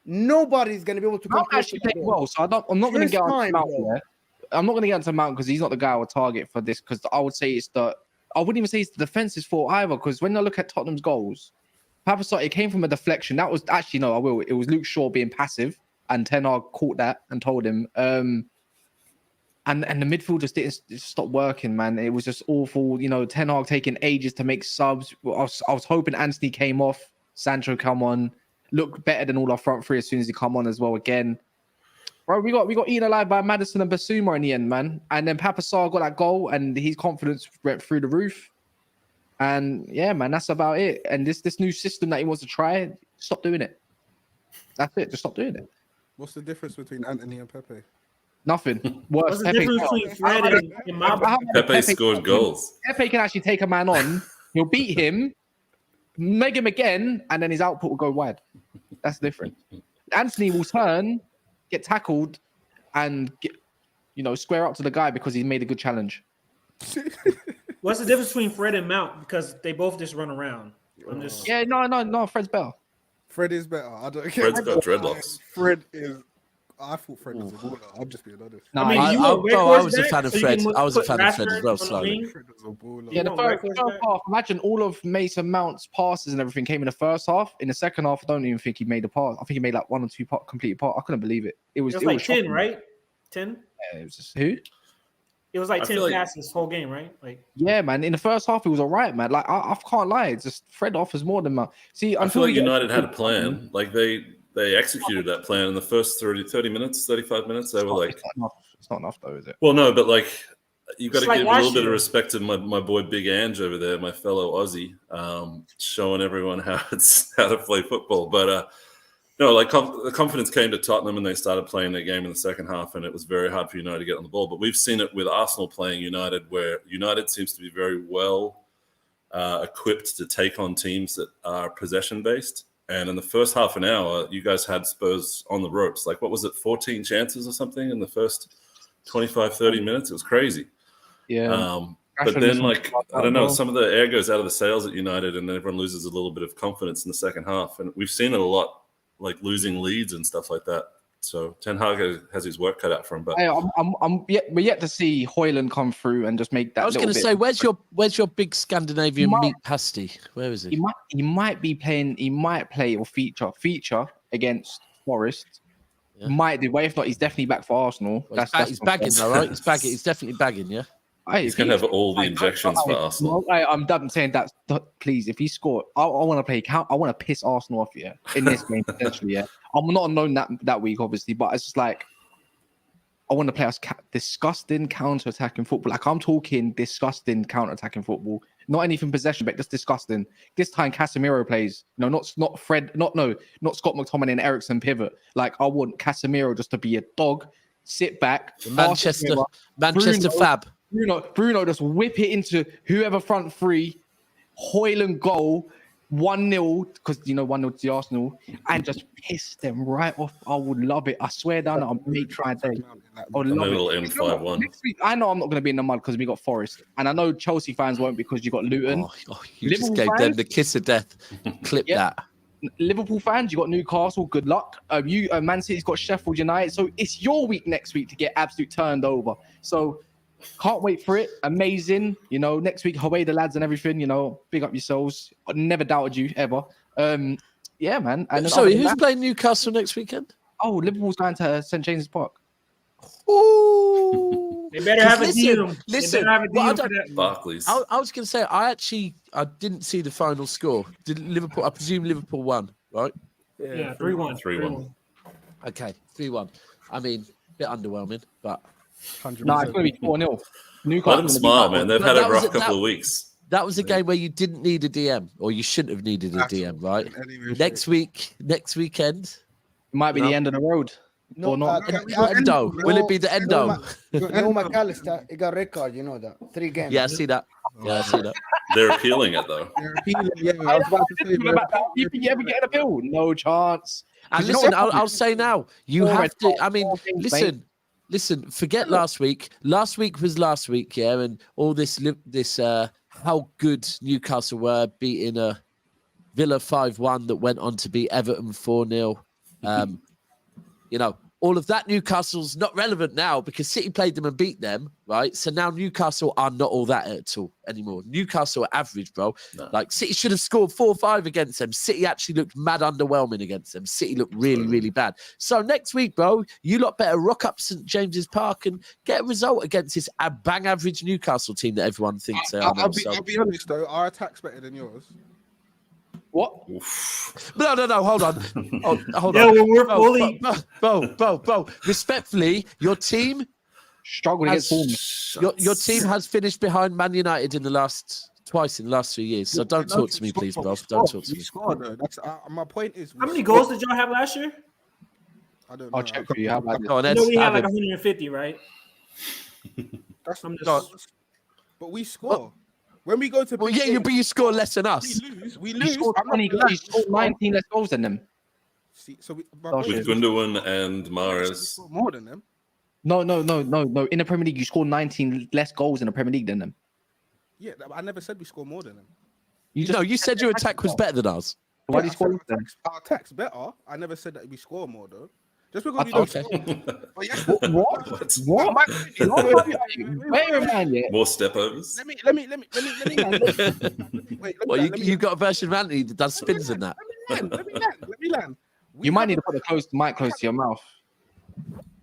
Nobody's going to be able to Mount compare actually to that played goal. well, so I'm not going to get on time, Mount. bro. Yeah. I'm not going to get onto Mount because he's not the guy I would target for this. Because I would say I wouldn't even say it's the defense's fault either. Because when I look at Tottenham's goals, Papasar, it came from a deflection. That was actually no, I will. It was Luke Shaw being passive, and Ten Hag caught that and told him. And the midfield just didn't stop working, man. It was just awful. You know, Ten Hag taking ages to make subs. I was hoping Anthony came off, Sancho come on, looked better than all our front three as soon as he come on as well again. Bro, we got eaten alive by Maddison and Basuma in the end, man. And then Papasar got that goal, and his confidence went through the roof. And yeah, man, that's about it. And this new system that he wants to try, stop doing it. That's it. Just stop doing it. What's the difference between Anthony and Pepe? Nothing. What's Worse. the difference between Fred and Mount? Pepe scored goals. Pepe can actually take a man on. He'll beat him, make him again, and then his output will go wide. That's different. Anthony will turn, get tackled, and square up to the guy because he's made a good What's the difference between Fred and Mount? Because they both just run around. Yeah, no. Fred's better. Fred is better. I don't care. Fred's got dreadlocks. Fred is. I thought Fred was a baller. I'm just being honest. No, I was a fan of Fred. I was a fan of Fred as well, slightly. Fred was a baller. Yeah, the first half, imagine all of Mason Mount's passes and everything came in the first half. In the second half, I don't even think he made a pass. I think he made like one or two completed pass. I couldn't believe it. It was like 10, shocking. right? 10? Yeah, it was just who? It was like I 10 feel like- passes whole game, right? Like Yeah, man. In the first half, it was all right, man. Like I can't lie. It's just Fred offers more than Mount. See, I feel like United had a plan. Like they executed that plan in the first 30 minutes, 35 minutes. They were like, it's not enough though, is it? well, no, but like you got to It's like give a little last bit of year. respect to my boy Big Ange over there, my fellow Aussie, showing everyone how to play football. But no, like the confidence came to Tottenham and they started playing their game in the second half, and it was very hard for United to get on the ball. But we've seen it with Arsenal playing United, where United seems to be very well equipped to take on teams that are possession based. And in the first half an hour, you guys had Spurs on the ropes. Like, what was it, 14 chances or something in the first 25, 30 minutes? It was crazy. Yeah. But then, like, I don't know, some of the air goes out of the sails at United and everyone loses a little bit of confidence in the second half. And we've seen it a lot, like losing leads and stuff like that. So Ten Hag has his work cut out for him. But we're yet to see Højlund come through and just make that. I was going to say, where's your big Scandinavian meat pasty? Where is he? He might be playing. He might play or feature against Forest. Yeah. Might do. But if not, he's definitely back for Arsenal. Well, he's bagging, though, right? He's bagging. He's definitely bagging. Yeah. he's going to have all the injections for Arsenal. I'm done saying that. Please, if he scored, I want to play. I want to piss Arsenal off, yeah, in this game potentially, yeah. I'm not alone that week, obviously, but it's just like I want to play us disgusting counter-attacking football. Like I'm talking disgusting counter-attacking football, not anything possession, but just disgusting. This time Casemiro plays. No, not Fred. Not Scott McTominay and Eriksen pivot. Like I want Casemiro just to be a dog, sit back. Manchester Fab. Bruno just whip it into whoever front three, Højlund goal, 1-0, because 1-0 to the Arsenal, and just piss them right off. I would love it. I swear down, I'll make my day. I would love little it. M5-1. Next week, I know I'm not going to be in the mud because we got Forest, and I know Chelsea fans won't because you got Luton. You just Liverpool gave them fans? the kiss of death. Clip that. Liverpool fans, you got Newcastle. Good luck. Man City's got Sheffield United, so it's your week next week to get absolute turned over. So. Can't wait for it. Amazing. Next week, away the lads and everything. Big up yourselves. I never doubted you ever. Yeah, man. And sorry, who's playing Newcastle next weekend? Oh, Liverpool's going to St. James's Park. Ooh. They better have a DM. Listen, Barclays. I was going to say, I didn't see the final score. Did Liverpool? I presume Liverpool won, right? Yeah, 3-1. 3-1. Okay, 3-1. I mean, a bit underwhelming, but No, it's 100%. going to be 4-0. Let Newcastle. them smile, man. They've But had a that was rough it, couple of weeks. That was a game where you didn't need a DM, or you shouldn't have needed a At DM, all, right? in any way, Next weekend, It might be No. the end of the road. No, Or not. Endo. Will it be the Endo? No, McAllister, he got record, you know that. 3 games. Yeah, I see that. Yeah, I see that. They're appealing it though. They're appealing, yeah. I was about to say, You think you ever get an appeal? No chance. And You know listen, what? I'll say now, you Four have red to. cards, I mean, 4 games, mate. listen. Forget last week. Last week was last week, yeah, and all this how good Newcastle were beating a Villa 5-1 that went on to beat Everton 4-0. You know, all of that Newcastle's not relevant now because City played them and beat them, right? So now Newcastle are not all that at all anymore. Newcastle are average, bro. No. Like City should have scored 4 or 5 against them. City actually looked mad underwhelming against them. City looked really, really bad. So next week, bro, you lot better rock up St. James's Park and get a result against this bang average Newcastle team that everyone thinks they are now. I'll be honest though, our attack's better than yours. What? No, hold on. Hold Yeah, on. when we're fully Bo, respectfully, your team Struggled against Bournemouth. Your team has finished behind Man United twice in the last 3 years. So don't talk to me, please, bro. Don't talk to me. We scored though. That's my point is. how many goals did y'all have last year? I don't know. I'll check for you. How about Go on, I Ed. know we had have like it. 150, right? That's I'm No. just, But we score. When we go to Well, big yeah, games, but you score less than us. we You lose. scored I'm not 20 gonna goals. lie. You scored 19 less goals than them. See, so Oh, shit. With Gundogan and we Mahrez. scored more than them. No. In the Premier League, you scored 19 less goals in the Premier League than them. Yeah, I never said we score more than them. You said your attack was better than ours. Why Yeah, do you I score said less than? our attack's better. I never said that we score more though. Just because we Okay. don't score. But yes, What? What? What? Wait, Wait a minute, yeah. More stepovers. Let me land. Wait, Well, you've got a version of Anthony that does spins in that. Let me land. You might need to put the mic close to your mouth.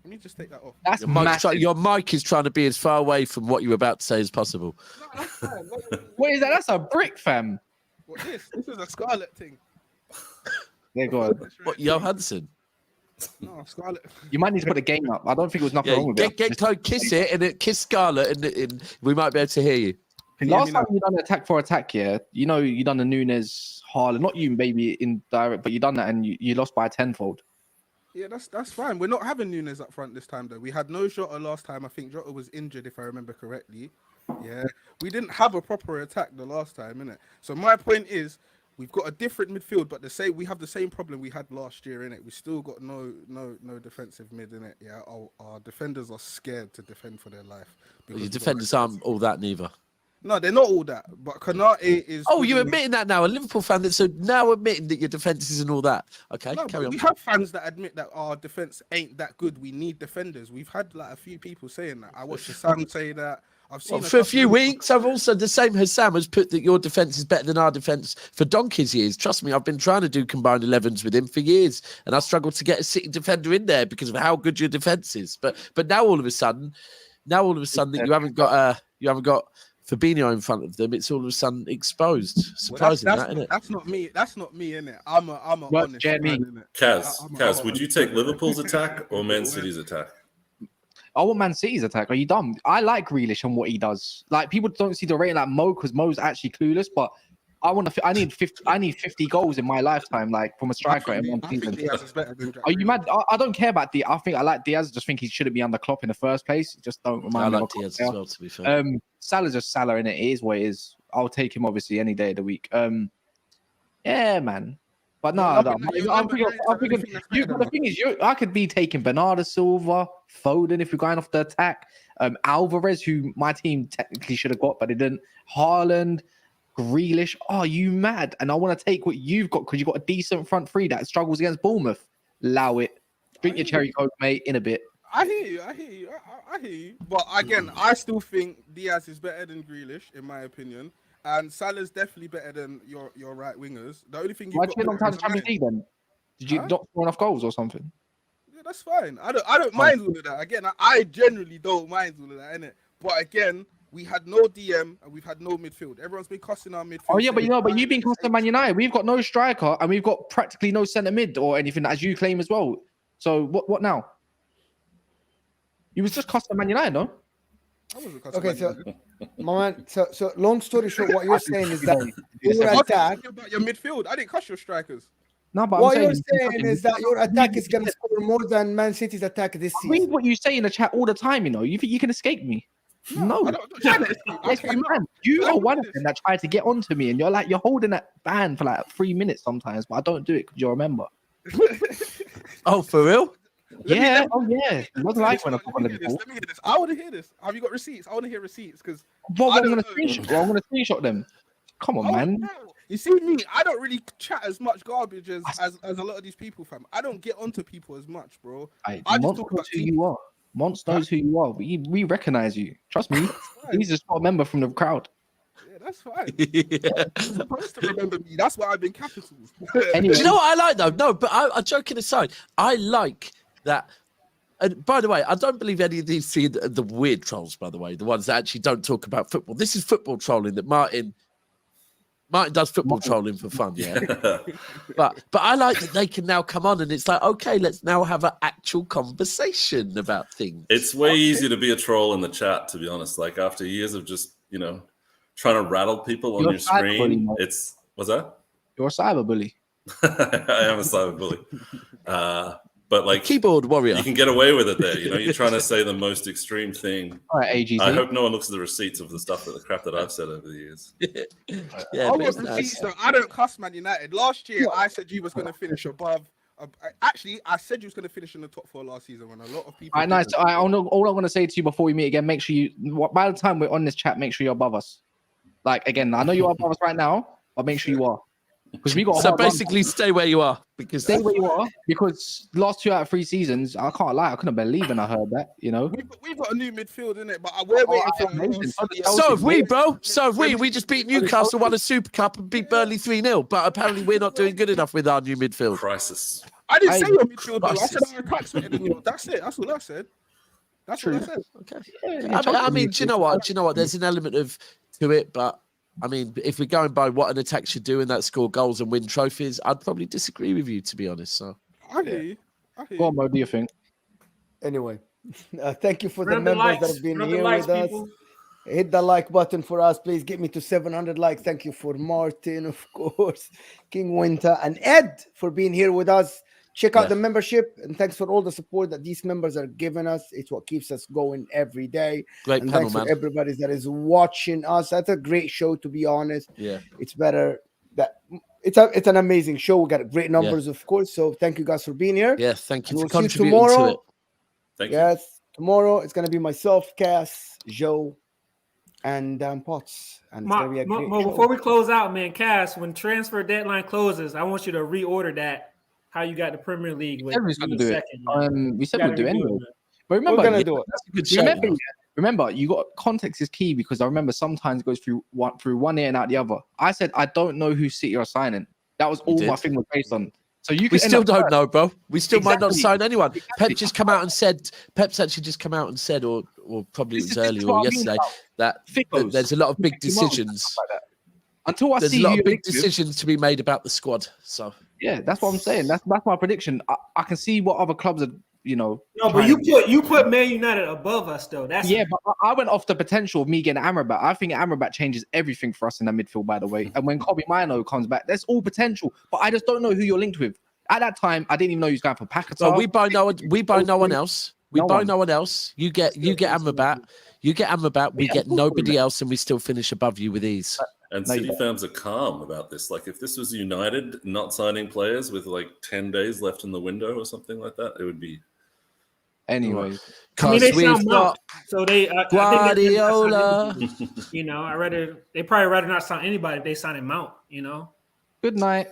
Let me just take that off. That's Your massive. mic is trying to be as far away from what you were about to say as possible. No, that's fine. What is that? That's a brick, fam. What this? This is a Scarlet thing. There, go on. What, Johansson? No, Scarlet. You might need to put the game up. I don't think it was nothing Yeah, wrong with get close, kiss it, and it kiss Scarlet, and we might be able to hear you. it. Last time you done attack for attack, yeah, you done the Nunes Haaland, not you maybe in direct, but you done that and you lost by a tenfold. Yeah, that's fine. We're not having Nunes up front this time though. We had no Jota last time. I think Jota was injured if I remember correctly. Yeah, we didn't have a proper attack the last time, innit? So my point is, we've got a different midfield, but we have the same problem we had last year, innit? We still got no defensive mid, innit? Yeah, our defenders are scared to defend for their life. Your because we've got defenders aren't all that neither. No, they're not all that. But Konate is. Oh, you're admitting that now? A Liverpool fan that's now admitting that your defense isn't all that. Okay, No, carry but on. we have fans that admit that our defense ain't that good. We need defenders. We've had like a few people saying that. I watched Sam say that. I've seen Well, for a couple few of- weeks, I've also the same Hassam has put that your defense is better than our defense for donkey's years. Trust me, I've been trying to do combined 11s with him for years, and I struggled to get a City defender in there because of how good your defense is. But now all of a sudden that you haven't got Fabinho in front of them, it's all of a sudden exposed. Well, Surprising, that's, that, isn't it? that's not me. That's not me, innit? I'm a What, honest Jamie? man, innit? Kaz, would you take Liverpool's attack or Man City's attack? I want Man City's attack. Are you dumb? I like Grealish and what he does. Like people don't see the rating like Mo because Mo's actually clueless, but I need 50 goals in my lifetime, like from a striker in one I think season. Diaz is better than Jack Are you Grealish. mad? I don't care about Diaz. I think I like Diaz. I just think he shouldn't be under Klopp in the first place. Just don't I remind me. like of Diaz Klopp as well, to be fair. Salah's just Salah in it. It is what it is. I'll take him obviously any day of the week. Yeah, man. But no, You're no, number nine, I'm thinking. so anything that's better than The thing is, I could be taking Bernardo Silva, Foden if we're going off the attack. Alvarez, who my team technically should have got, but it didn't. Haaland, Grealish. Oh, you mad? And I want to take what you've got because you've got a decent front three that struggles against Bournemouth. Allow it. Drink your cherry coke, mate, in a bit. I hear you. I hear you. But again, I still think Diaz is better than Grealish, in my opinion. And Salah's definitely better than your right wingers. The only thing Why you've did you got not time Champions League then? Did you Huh? not score enough goals or something? Yeah, that's fine. I don't mind all of that. Again, I generally don't mind all of that, innit? But again, we had no DM and we've had no midfield. Everyone's been cussing our midfield. Oh yeah, but you've been costing Man United. We've got no striker and we've got practically no centre mid or anything as you claim as well. So what now? You was just cussing Man United, no? Okay, so moment. So long story short, what you're saying is that your attack. About your midfield, I didn't cuss your strikers. No, but What I'm you're saying, saying is that your attack is going to score more than Man City's attack this read season. what you say in the chat all the time. You know, you think you can escape me? No. I don't try to escape. I Yes, came you out. can. You Let are me one do of them that tried to get onto me, and you're holding that band for like 3 minutes sometimes, but I don't do it because you'll remember. Oh, for real? Yeah. It wasn't like when I talk on the Let me hear this. I want to hear this. Have you got receipts? I want to hear receipts because I'm gonna screenshot them. Come on, man. You see me, I don't really chat as much garbage as a lot of these people, fam. I don't get onto people as much, bro. I just Monts talk knows about who you are. Monts knows who you are. We recognize you. Trust me. He's just not a member from the crowd. Yeah, that's fine. You're supposed to remember me. That's why I've been capitals. Anyway, Do you know what I like though? No, but I joking aside, I like that. And by the way, I don't believe any of these see the weird trolls. By the way, the ones that actually don't talk about football. This is football trolling that Martin does football trolling for fun, yeah. but I like that they can now come on and it's like, okay, let's now have an actual conversation about things. It's way easier to be a troll in the chat, to be honest. Like after years of just, trying to rattle people on your screen. What's that? You're a cyberbully. I am a cyberbully. But like keyboard warrior, you can get away with it there. You're trying to say the most extreme thing. All right, AGT. I hope no one looks at the receipts of the crap that I've said over the years. I want receipts, though. I don't cuss Man United. Last year, I said you was going to finish above. Actually, I said you was going to finish in the top 4 last season when a lot of people. All right, nice. All I want to say to you before we meet again, make sure by the time we're on this chat, make sure you're above us. Like again, I know you're above us right now, but make sure you are. Because we got so basically stay where you are because the last 2 out of 3 seasons, I can't lie, I couldn't believe when I heard that. We've got a new midfield in it, but we're waiting for. So have we, bro. So have we. We just beat Newcastle, won a Super Cup, and beat Burnley 3-0. But apparently, we're not doing good enough with our new midfield. Crisis. I didn't say your midfield. Though. I said our attack's better than yours. That's it. That's all I said. That's true. What I said. Okay. I mean, do you know what? There's an element to it, but. I mean, if we're going by what an attack should do and that score goals and win trophies, I'd probably disagree with you, to be honest. So, I hear you. Go on, Mo, what do you think? Anyway, thank you for the members that have been here with us. Hit the like button for us, please. Get me to 700 likes. Thank you for Martin, of course, King Winter, and Ed for being here with us. Check out the membership, and thanks for all the support that these members are giving us. It's what keeps us going every day. Great and panel, thanks man. for everybody that is watching us. That's a great show, to be honest. Yeah, it's better. It's an amazing show. We got great numbers, of course. So thank you guys for being here. Yeah, thank you for see contributing tomorrow. to it. Thank you. Yes, tomorrow it's gonna be myself, Cass, Joe, and Potts. And it's gonna be a great show. Before we close out, man, Cass, when transfer deadline closes, I want you to reorder that. How you got the Premier League? With Everyone's gonna do it. We said we'll do it anyway. Man. But remember, we're gonna do it. That's a good show. Remember, you got context is key because I remember sometimes it goes through one ear and out the other. I said I don't know who City are signing. That was all my thing was based on. So we still don't know, bro. We still might not sign anyone. Pep just come out and said. Pep's actually just come out and said, or probably it was earlier or yesterday, that there's a lot of big decisions. Until I there's see a lot of big decisions to be made about the squad. So yeah, that's what I'm saying. That's my prediction. I can see what other clubs are, No, but you put Man United above us though. That's but I went off the potential of me getting Amrabat. I think Amrabat changes everything for us in the midfield, by the way. And when Kobe Mino comes back, there's all potential. But I just don't know who you're linked with. At that time, I didn't even know he was going for Paquetá. So we buy no one else. No one else. You get Amrabat. You get Amrabat. We get nobody else, and we still finish above you with ease. And City fans are calm about this. Like if this was United not signing players with like 10 days left in the window or something like that, it would be. Anyways, because we've got so they Guardiola. They probably rather not sign anybody if they sign Mount. Good night.